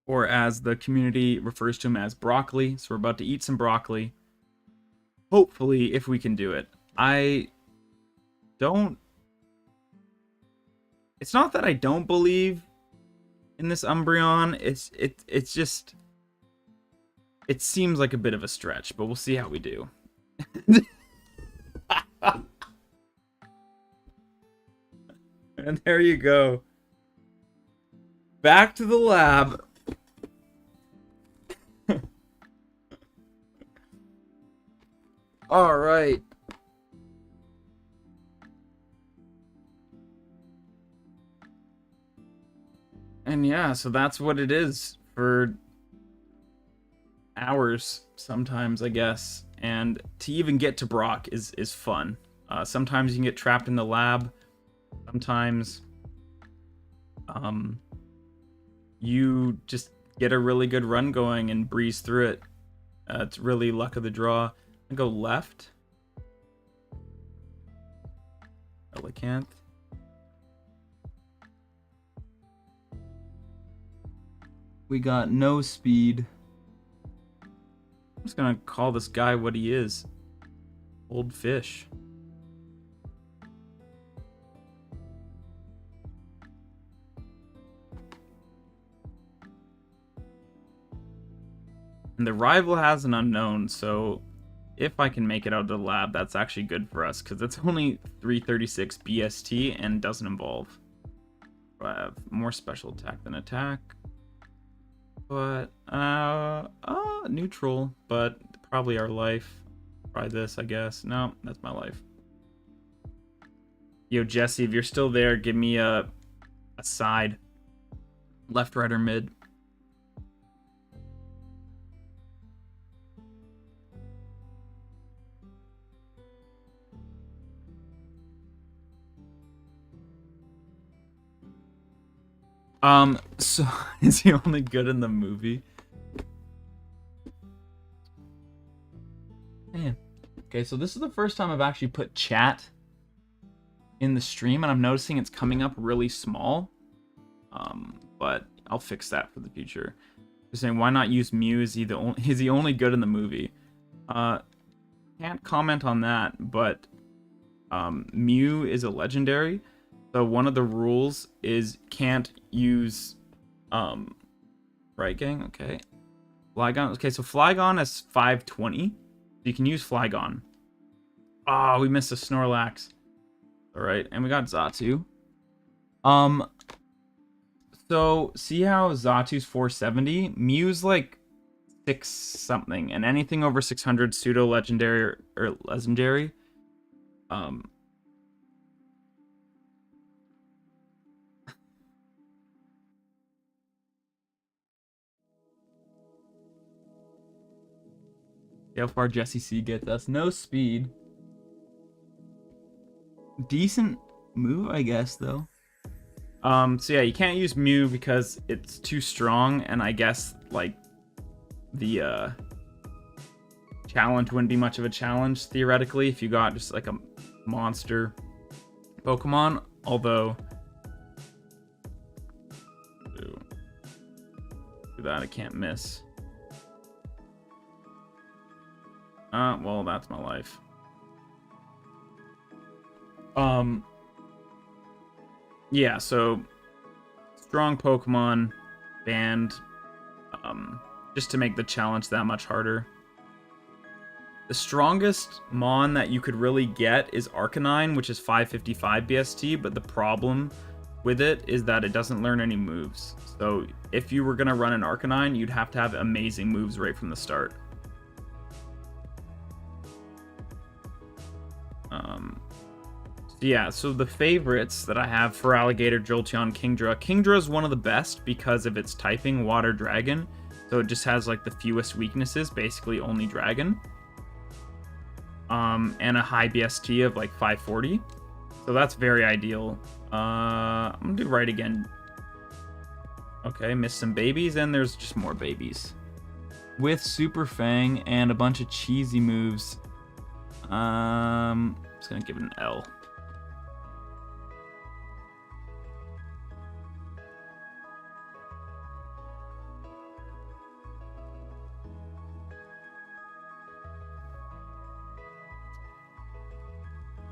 or as the community refers to him as broccoli. So we're about to eat some broccoli. Hopefully, if we can do it. I don't... It's not that I don't believe in this Umbreon. It's just... It seems like a bit of a stretch, but we'll see how we do. And there you go. Back to the lab. All right. And yeah, so that's what it is for hours sometimes, I guess. And to even get to Brock is fun. Sometimes you can get trapped in the lab. Sometimes you just get a really good run going and breeze through it. It's really luck of the draw. I go left. Elicanth. We got no speed. I'm just gonna call this guy what he is. Old fish. And the rival has an unknown, so if I can make it out of the lab, that's actually good for us, because it's only 336 BST and doesn't involve. I have more special attack than attack. But, neutral, but probably our life. Try this, I guess. No, that's my life. Yo, Jesse, if you're still there, give me a side. Left, right, or mid. So is he only good in the movie? Man. Okay, so this is the first time I've actually put chat in the stream, and I'm noticing it's coming up really small. But I'll fix that for the future. Just saying, why not use Mew? Is he only good in the movie? Can't comment on that, but Mew is a legendary. So one of the rules is can't use right gang, okay. Flygon, okay, so Flygon is 520. You can use Flygon. Oh, we missed a Snorlax. Alright, and we got Xatu. So see how Zatu's 470? Mew's like 6 something, and anything over 600 pseudo legendary or legendary. See how far Jesse C gets us. No speed. Decent move, I guess, though. So yeah, you can't use Mew because it's too strong, and I guess like the challenge wouldn't be much of a challenge theoretically if you got just like a monster Pokemon. Although do that, I can't miss. Well, that's my life. Yeah, so strong Pokemon banned, just to make the challenge that much harder. The strongest Mon that you could really get is Arcanine, which is 555 BST, but the problem with it is that it doesn't learn any moves. So if you were going to run an Arcanine, you'd have to have amazing moves right from the start. Yeah, so the favorites that I have for Alligator, Jolteon, Kingdra. Kingdra is one of the best because of its typing, Water Dragon. So it just has like the fewest weaknesses, basically only Dragon. And a high BST of like 540. So that's very ideal. I'm gonna do right again. Okay, missed some babies, and there's just more babies. With Super Fang and a bunch of cheesy moves, I'm just gonna give it an L.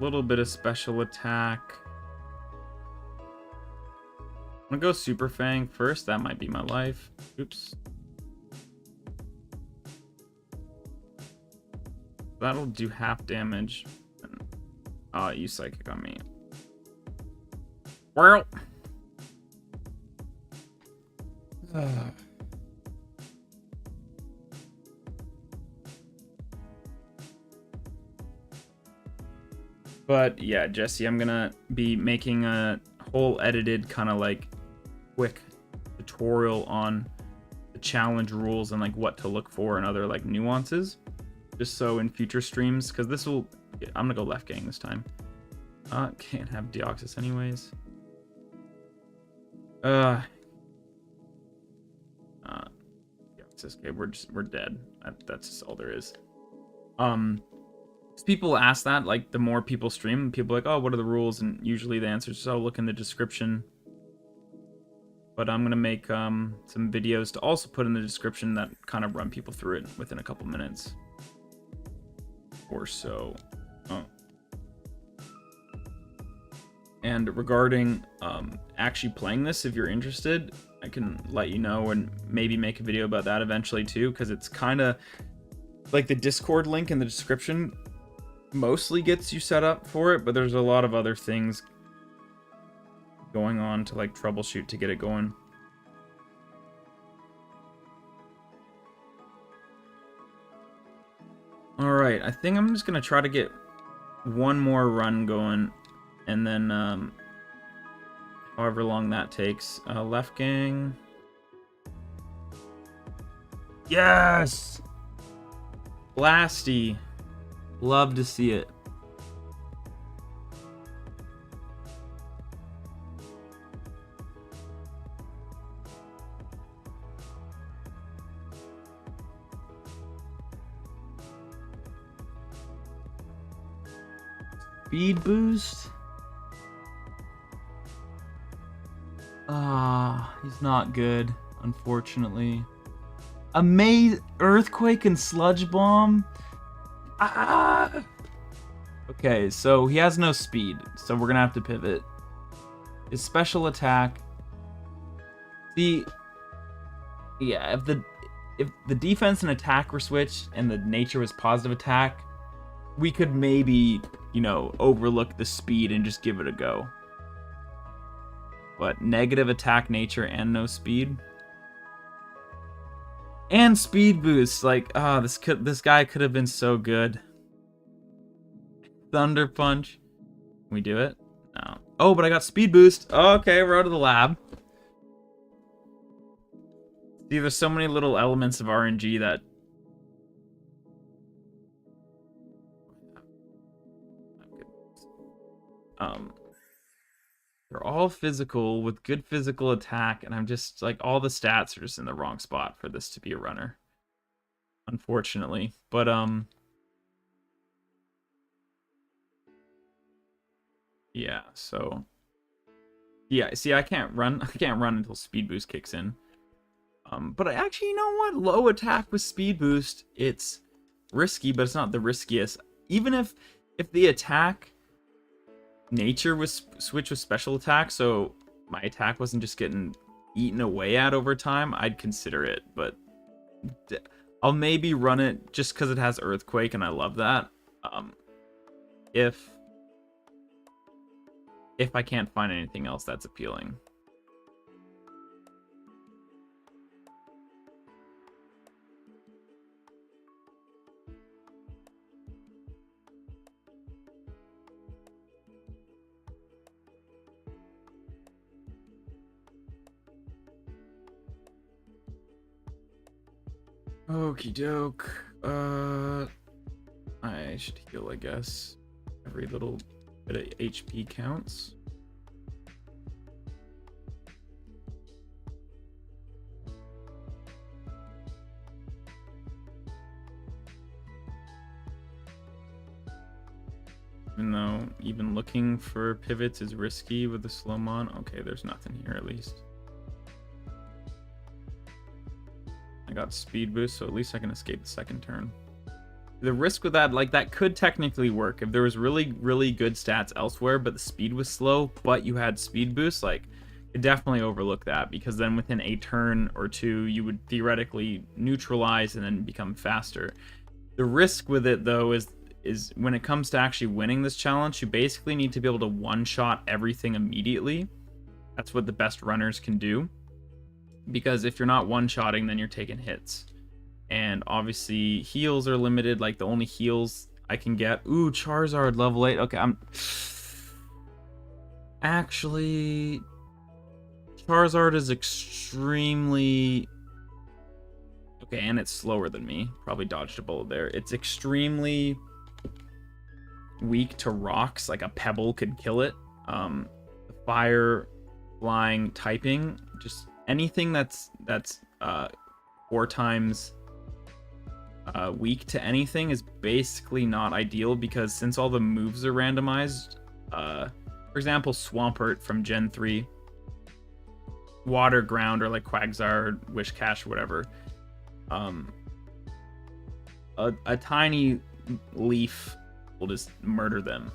Little bit of special attack. I'm gonna go Super Fang first. That might be my life. Oops. That'll do half damage. Oh, you psychic on me. Well. But yeah, Jesse, I'm gonna be making a whole edited kind of like quick tutorial on the challenge rules and like what to look for and other like nuances, just so in future streams, because this will, I'm gonna go left gang this time. Can't have Deoxys anyways. Deoxys, okay, we're dead. That's just all there is. People ask that, like, the more people stream, people are like, oh, what are the rules? And usually the answer is, oh, look in the description. But I'm gonna make some videos to also put in the description that kind of run people through it within a couple minutes or so. And regarding actually playing this, if you're interested, I can let you know and maybe make a video about that eventually too, because it's kind of like the Discord link in the description mostly gets you set up for it, but there's a lot of other things going on to like troubleshoot to get it going. All right, I think I'm just gonna try to get one more run going, and then however long that takes. Left gang. Yes! Blasty. Love to see it. Speed boost? He's not good, unfortunately. Earthquake and Sludge Bomb. Ah! Okay, so he has no speed, so we're gonna have to pivot. His special attack. See, yeah, if the defense and attack were switched and the nature was positive attack, we could maybe, you know, overlook the speed and just give it a go. But negative attack nature and no speed. And speed boost, like, this guy could have been so good. Thunder Punch. Can we do it? No. Oh, but I got speed boost. Okay, we're out of the lab. See, there's so many little elements of RNG that... They're all physical with good physical attack, and I'm just like, all the stats are just in the wrong spot for this to be a runner, unfortunately. But yeah, so yeah, see, I can't run until speed boost kicks in. But I actually, you know what, low attack with speed boost, it's risky, but it's not the riskiest. Even if the attack nature was switched with special attack, so my attack wasn't just getting eaten away at over time, I'd consider it. But I'll maybe run it just because it has Earthquake, and I love that. If I can't find anything else that's appealing. Okie doke. I should heal, I guess. Every little bit of HP counts. Even though even looking for pivots is risky with the Slowmon. Okay, there's nothing here at least. I got speed boost, so at least I can escape the second turn. The risk with that, like, that could technically work if there was really, really good stats elsewhere, but the speed was slow, but you had speed boost, like, you definitely overlook that, because then within a turn or two, you would theoretically neutralize and then become faster. The risk with it, though, is when it comes to actually winning this challenge, you basically need to be able to one-shot everything immediately. That's what the best runners can do. Because if you're not one-shotting, then you're taking hits. And obviously, heals are limited. Like, the only heals I can get... Ooh, Charizard level 8. Okay, actually, Charizard is extremely... Okay, and it's slower than me. Probably dodged a bullet there. It's extremely weak to rocks. Like, a pebble could kill it. The fire, flying, typing, just... anything that's 4 times weak to anything is basically not ideal, because since all the moves are randomized, for example, Swampert from Gen 3, Water, Ground, or like Quagsire, Wishcash, whatever, a tiny leaf will just murder them.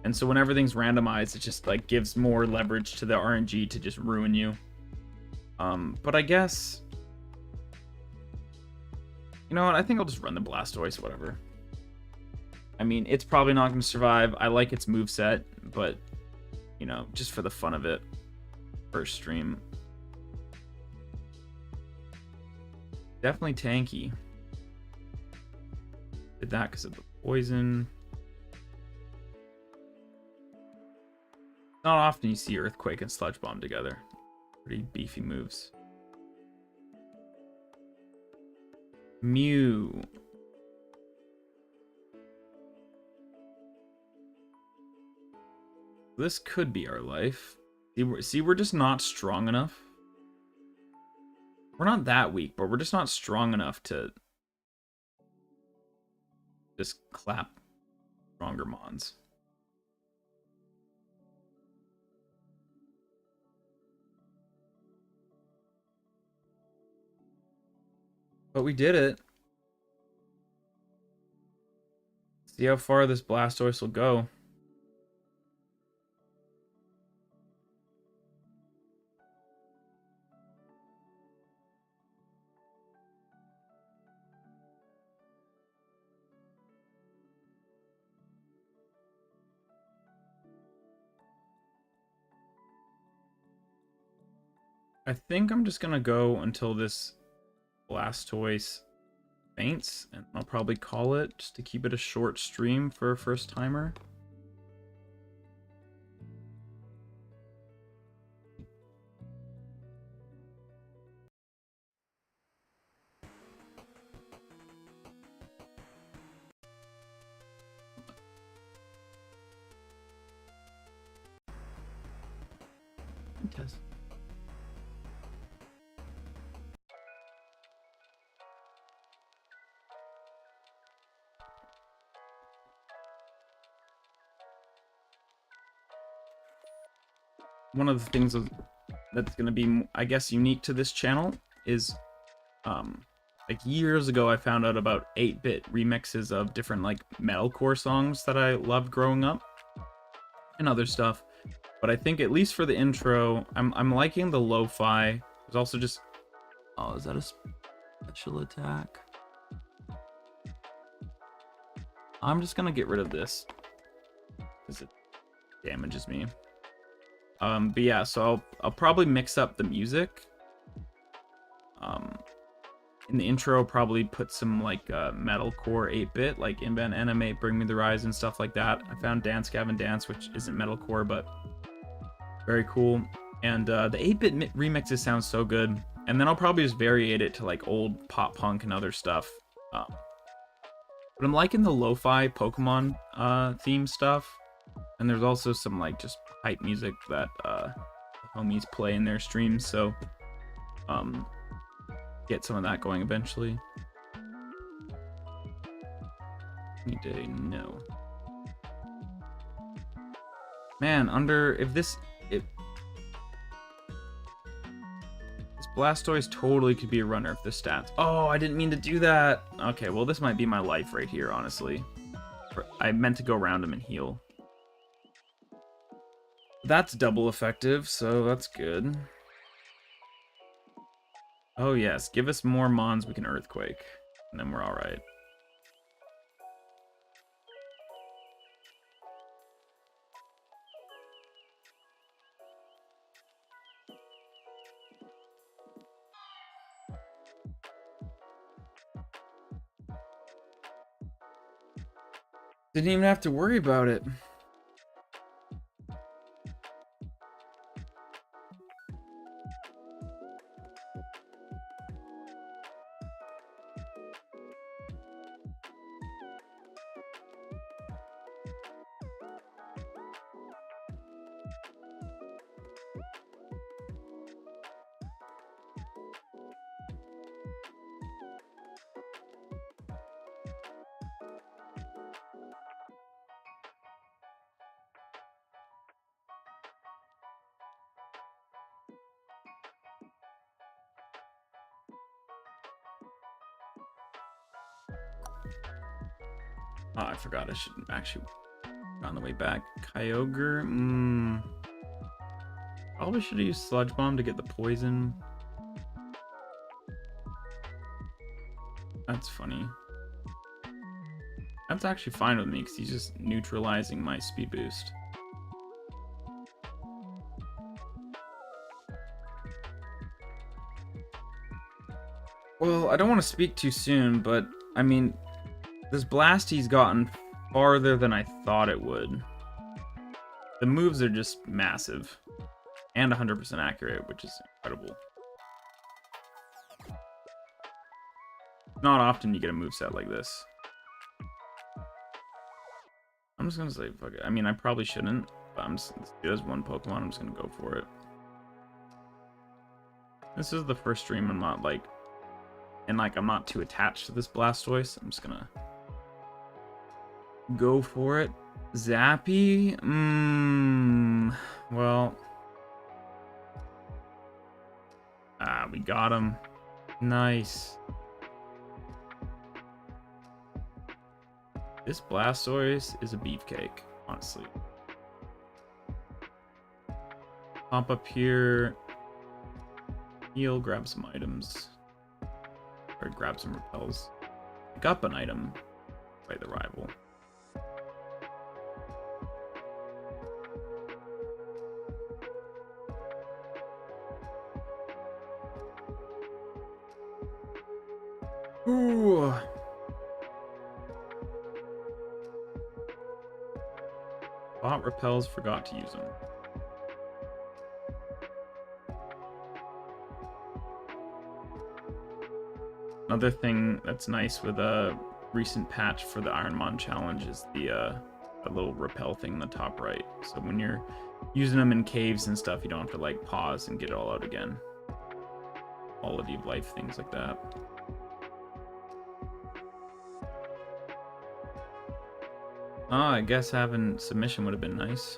And so when everything's randomized, it just like gives more leverage to the RNG to just ruin you. But I guess, you know what, I think I'll just run the Blastoise, whatever. I mean, it's probably not going to survive. I like its moveset, but, you know, just for the fun of it, first stream. Definitely tanky. Did that because of the poison. Not often you see Earthquake and Sludge Bomb together. Pretty beefy moves. Mew. This could be our life. See, we're just not strong enough. We're not that weak, but we're just not strong enough to just clap stronger mons. But we did it. See how far this Blastoise will go. I think I'm just gonna go until this Blastoise faints, and I'll probably call it just to keep it a short stream for a first timer. Test. One of the things that's going to be, I guess, unique to this channel is, like years ago, I found out about 8-bit remixes of different like metalcore songs that I loved growing up, and other stuff. But I think at least for the intro, I'm liking the lo-fi. There's also just, oh, is that a special attack? I'm just gonna get rid of this because it damages me. But yeah, so I'll probably mix up the music. In the intro, probably put some like metalcore 8-bit, like Invent Animate, Bring Me the Rise, and stuff like that. I found Dance Gavin Dance, which isn't metalcore, but very cool. And the 8-bit remixes sound so good. And then I'll probably just variate it to like old pop punk and other stuff. But I'm liking the lo-fi Pokemon theme stuff. And there's also some like just hype music that the homies play in their streams, so get some of that going eventually. Need to know. Man, if this Blastoise totally could be a runner if the stats. Oh, I didn't mean to do that. Okay, well this might be my life right here, honestly. I meant to go around him and heal. That's double effective, so that's good. Oh yes, give us more mons, we can Earthquake, and then we're alright. Didn't even have to worry about it. Oh, I forgot I should actually on the way back. Kyogre, probably should have used Sludge Bomb to get the poison. That's funny. That's actually fine with me because he's just neutralizing my speed boost. Well, I don't want to speak too soon, but I mean, this Blasty's gotten farther than I thought it would. The moves are just massive and 100% accurate, which is incredible. Not often you get a moveset like this. I'm just gonna say fuck it. I mean, I probably shouldn't, but there's one Pokemon, I'm just gonna go for it. This is the first stream I'm not like, and like I'm not too attached to this Blastoise. I'm just gonna go for it. Zappy? Well. We got him. Nice. This Blastoise is a beefcake, honestly. Pop up here. Heal, grab some items. Or grab some repels. Pick up an item. Fight the rival. Ooh. Bought repels, forgot to use them. Another thing that's nice with a recent patch for the Ironmon challenge is the little repel thing in the top right. So when you're using them in caves and stuff, you don't have to like pause and get it all out again. Quality of life, things like that. Oh, I guess having submission would have been nice.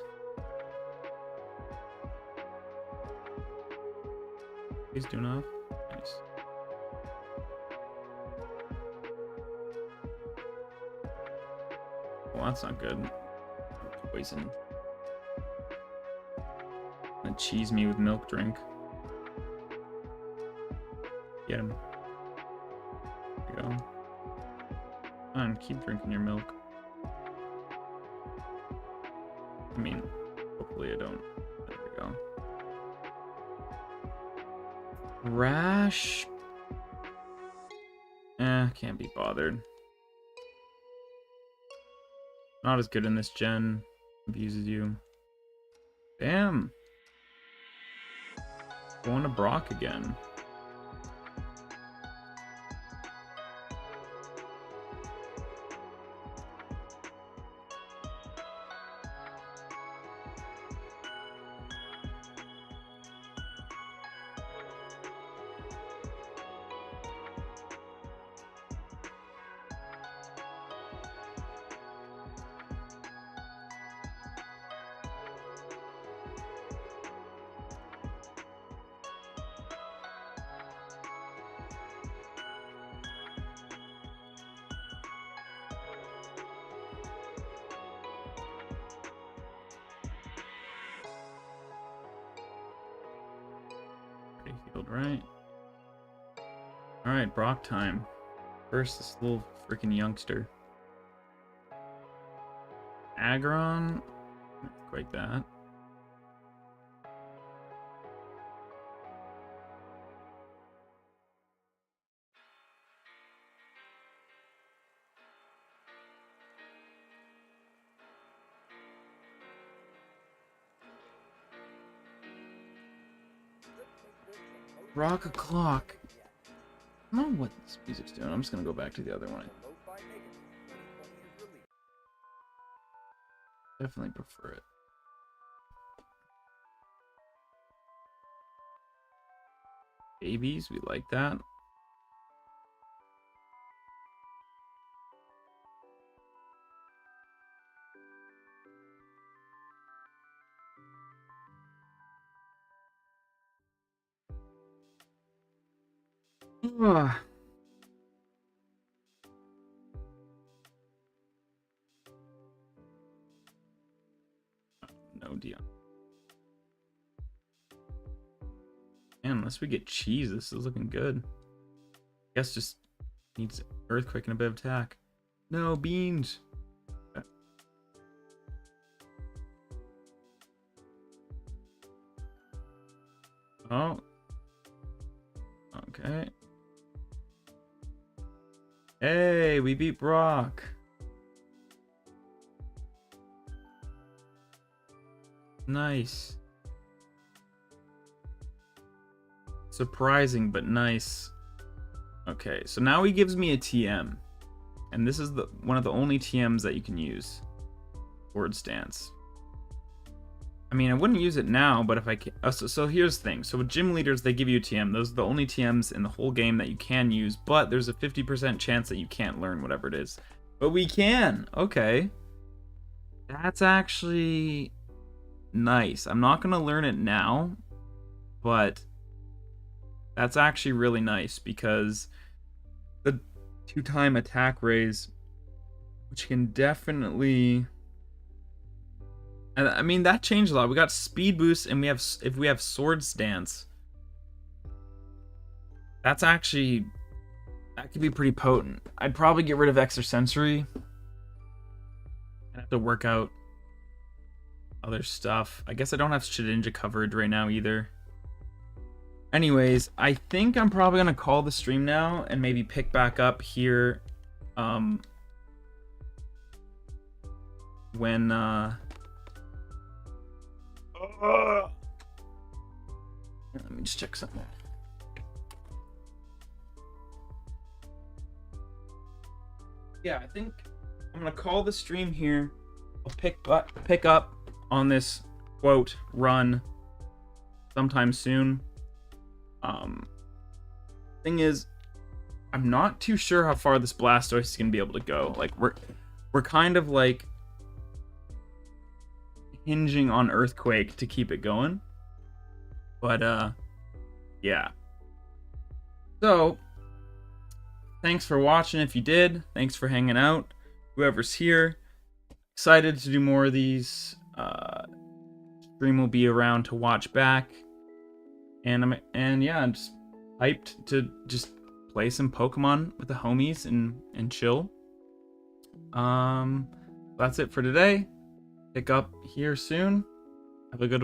He's doing off. Nice. Well, that's not good. Poison. And cheese me with milk drink. Get him. There you go. Come on, keep drinking your milk. I mean, hopefully I don't. There we go. Rash. Can't be bothered. Not as good in this gen. Abuses you. Damn. Going to Brock again. Healed, right? Alright, Brock time. First, this little freaking youngster. Aggron? Not quite that. Rock a clock. I don't know what this music's doing. I'm just gonna go back to the other one. Definitely prefer it. Babies, we like that. Ugh. No Dion. Man, unless we get cheese, this is looking good. Guess just needs earthquake and a bit of attack. No beans. Oh. Okay. Hey, we beat Brock. Nice. Surprising, but nice. Okay, so now he gives me a TM. And this is one of the only TMs that you can use. Word stance. I mean, I wouldn't use it now, but if I can... So here's the thing. So with gym leaders, they give you a TM. Those are the only TMs in the whole game that you can use, but there's a 50% chance that you can't learn whatever it is. But we can! Okay. That's actually nice. I'm not going to learn it now, but that's actually really nice because the 2-time attack raise which can definitely. And I mean that changed a lot. We got speed boost, and if we have swords dance, that's actually, that could be pretty potent. I'd probably get rid of extrasensory. I have to work out other stuff. I guess I don't have Shedinja coverage right now either. Anyways, I think I'm probably gonna call the stream now and maybe pick back up here when let me just check something. Yeah, I think I'm gonna call the stream here. I'll pick up on this quote run sometime soon. Thing is, I'm not too sure how far this Blastoise is gonna be able to go. Like we're kind of like hinging on Earthquake to keep it going. But yeah. So thanks for watching if you did. Thanks for hanging out. Whoever's here. Excited to do more of these. Stream will be around to watch back. And yeah, I'm just hyped to just play some Pokemon with the homies and chill. That's it for today. Pick up here soon. Have a good one.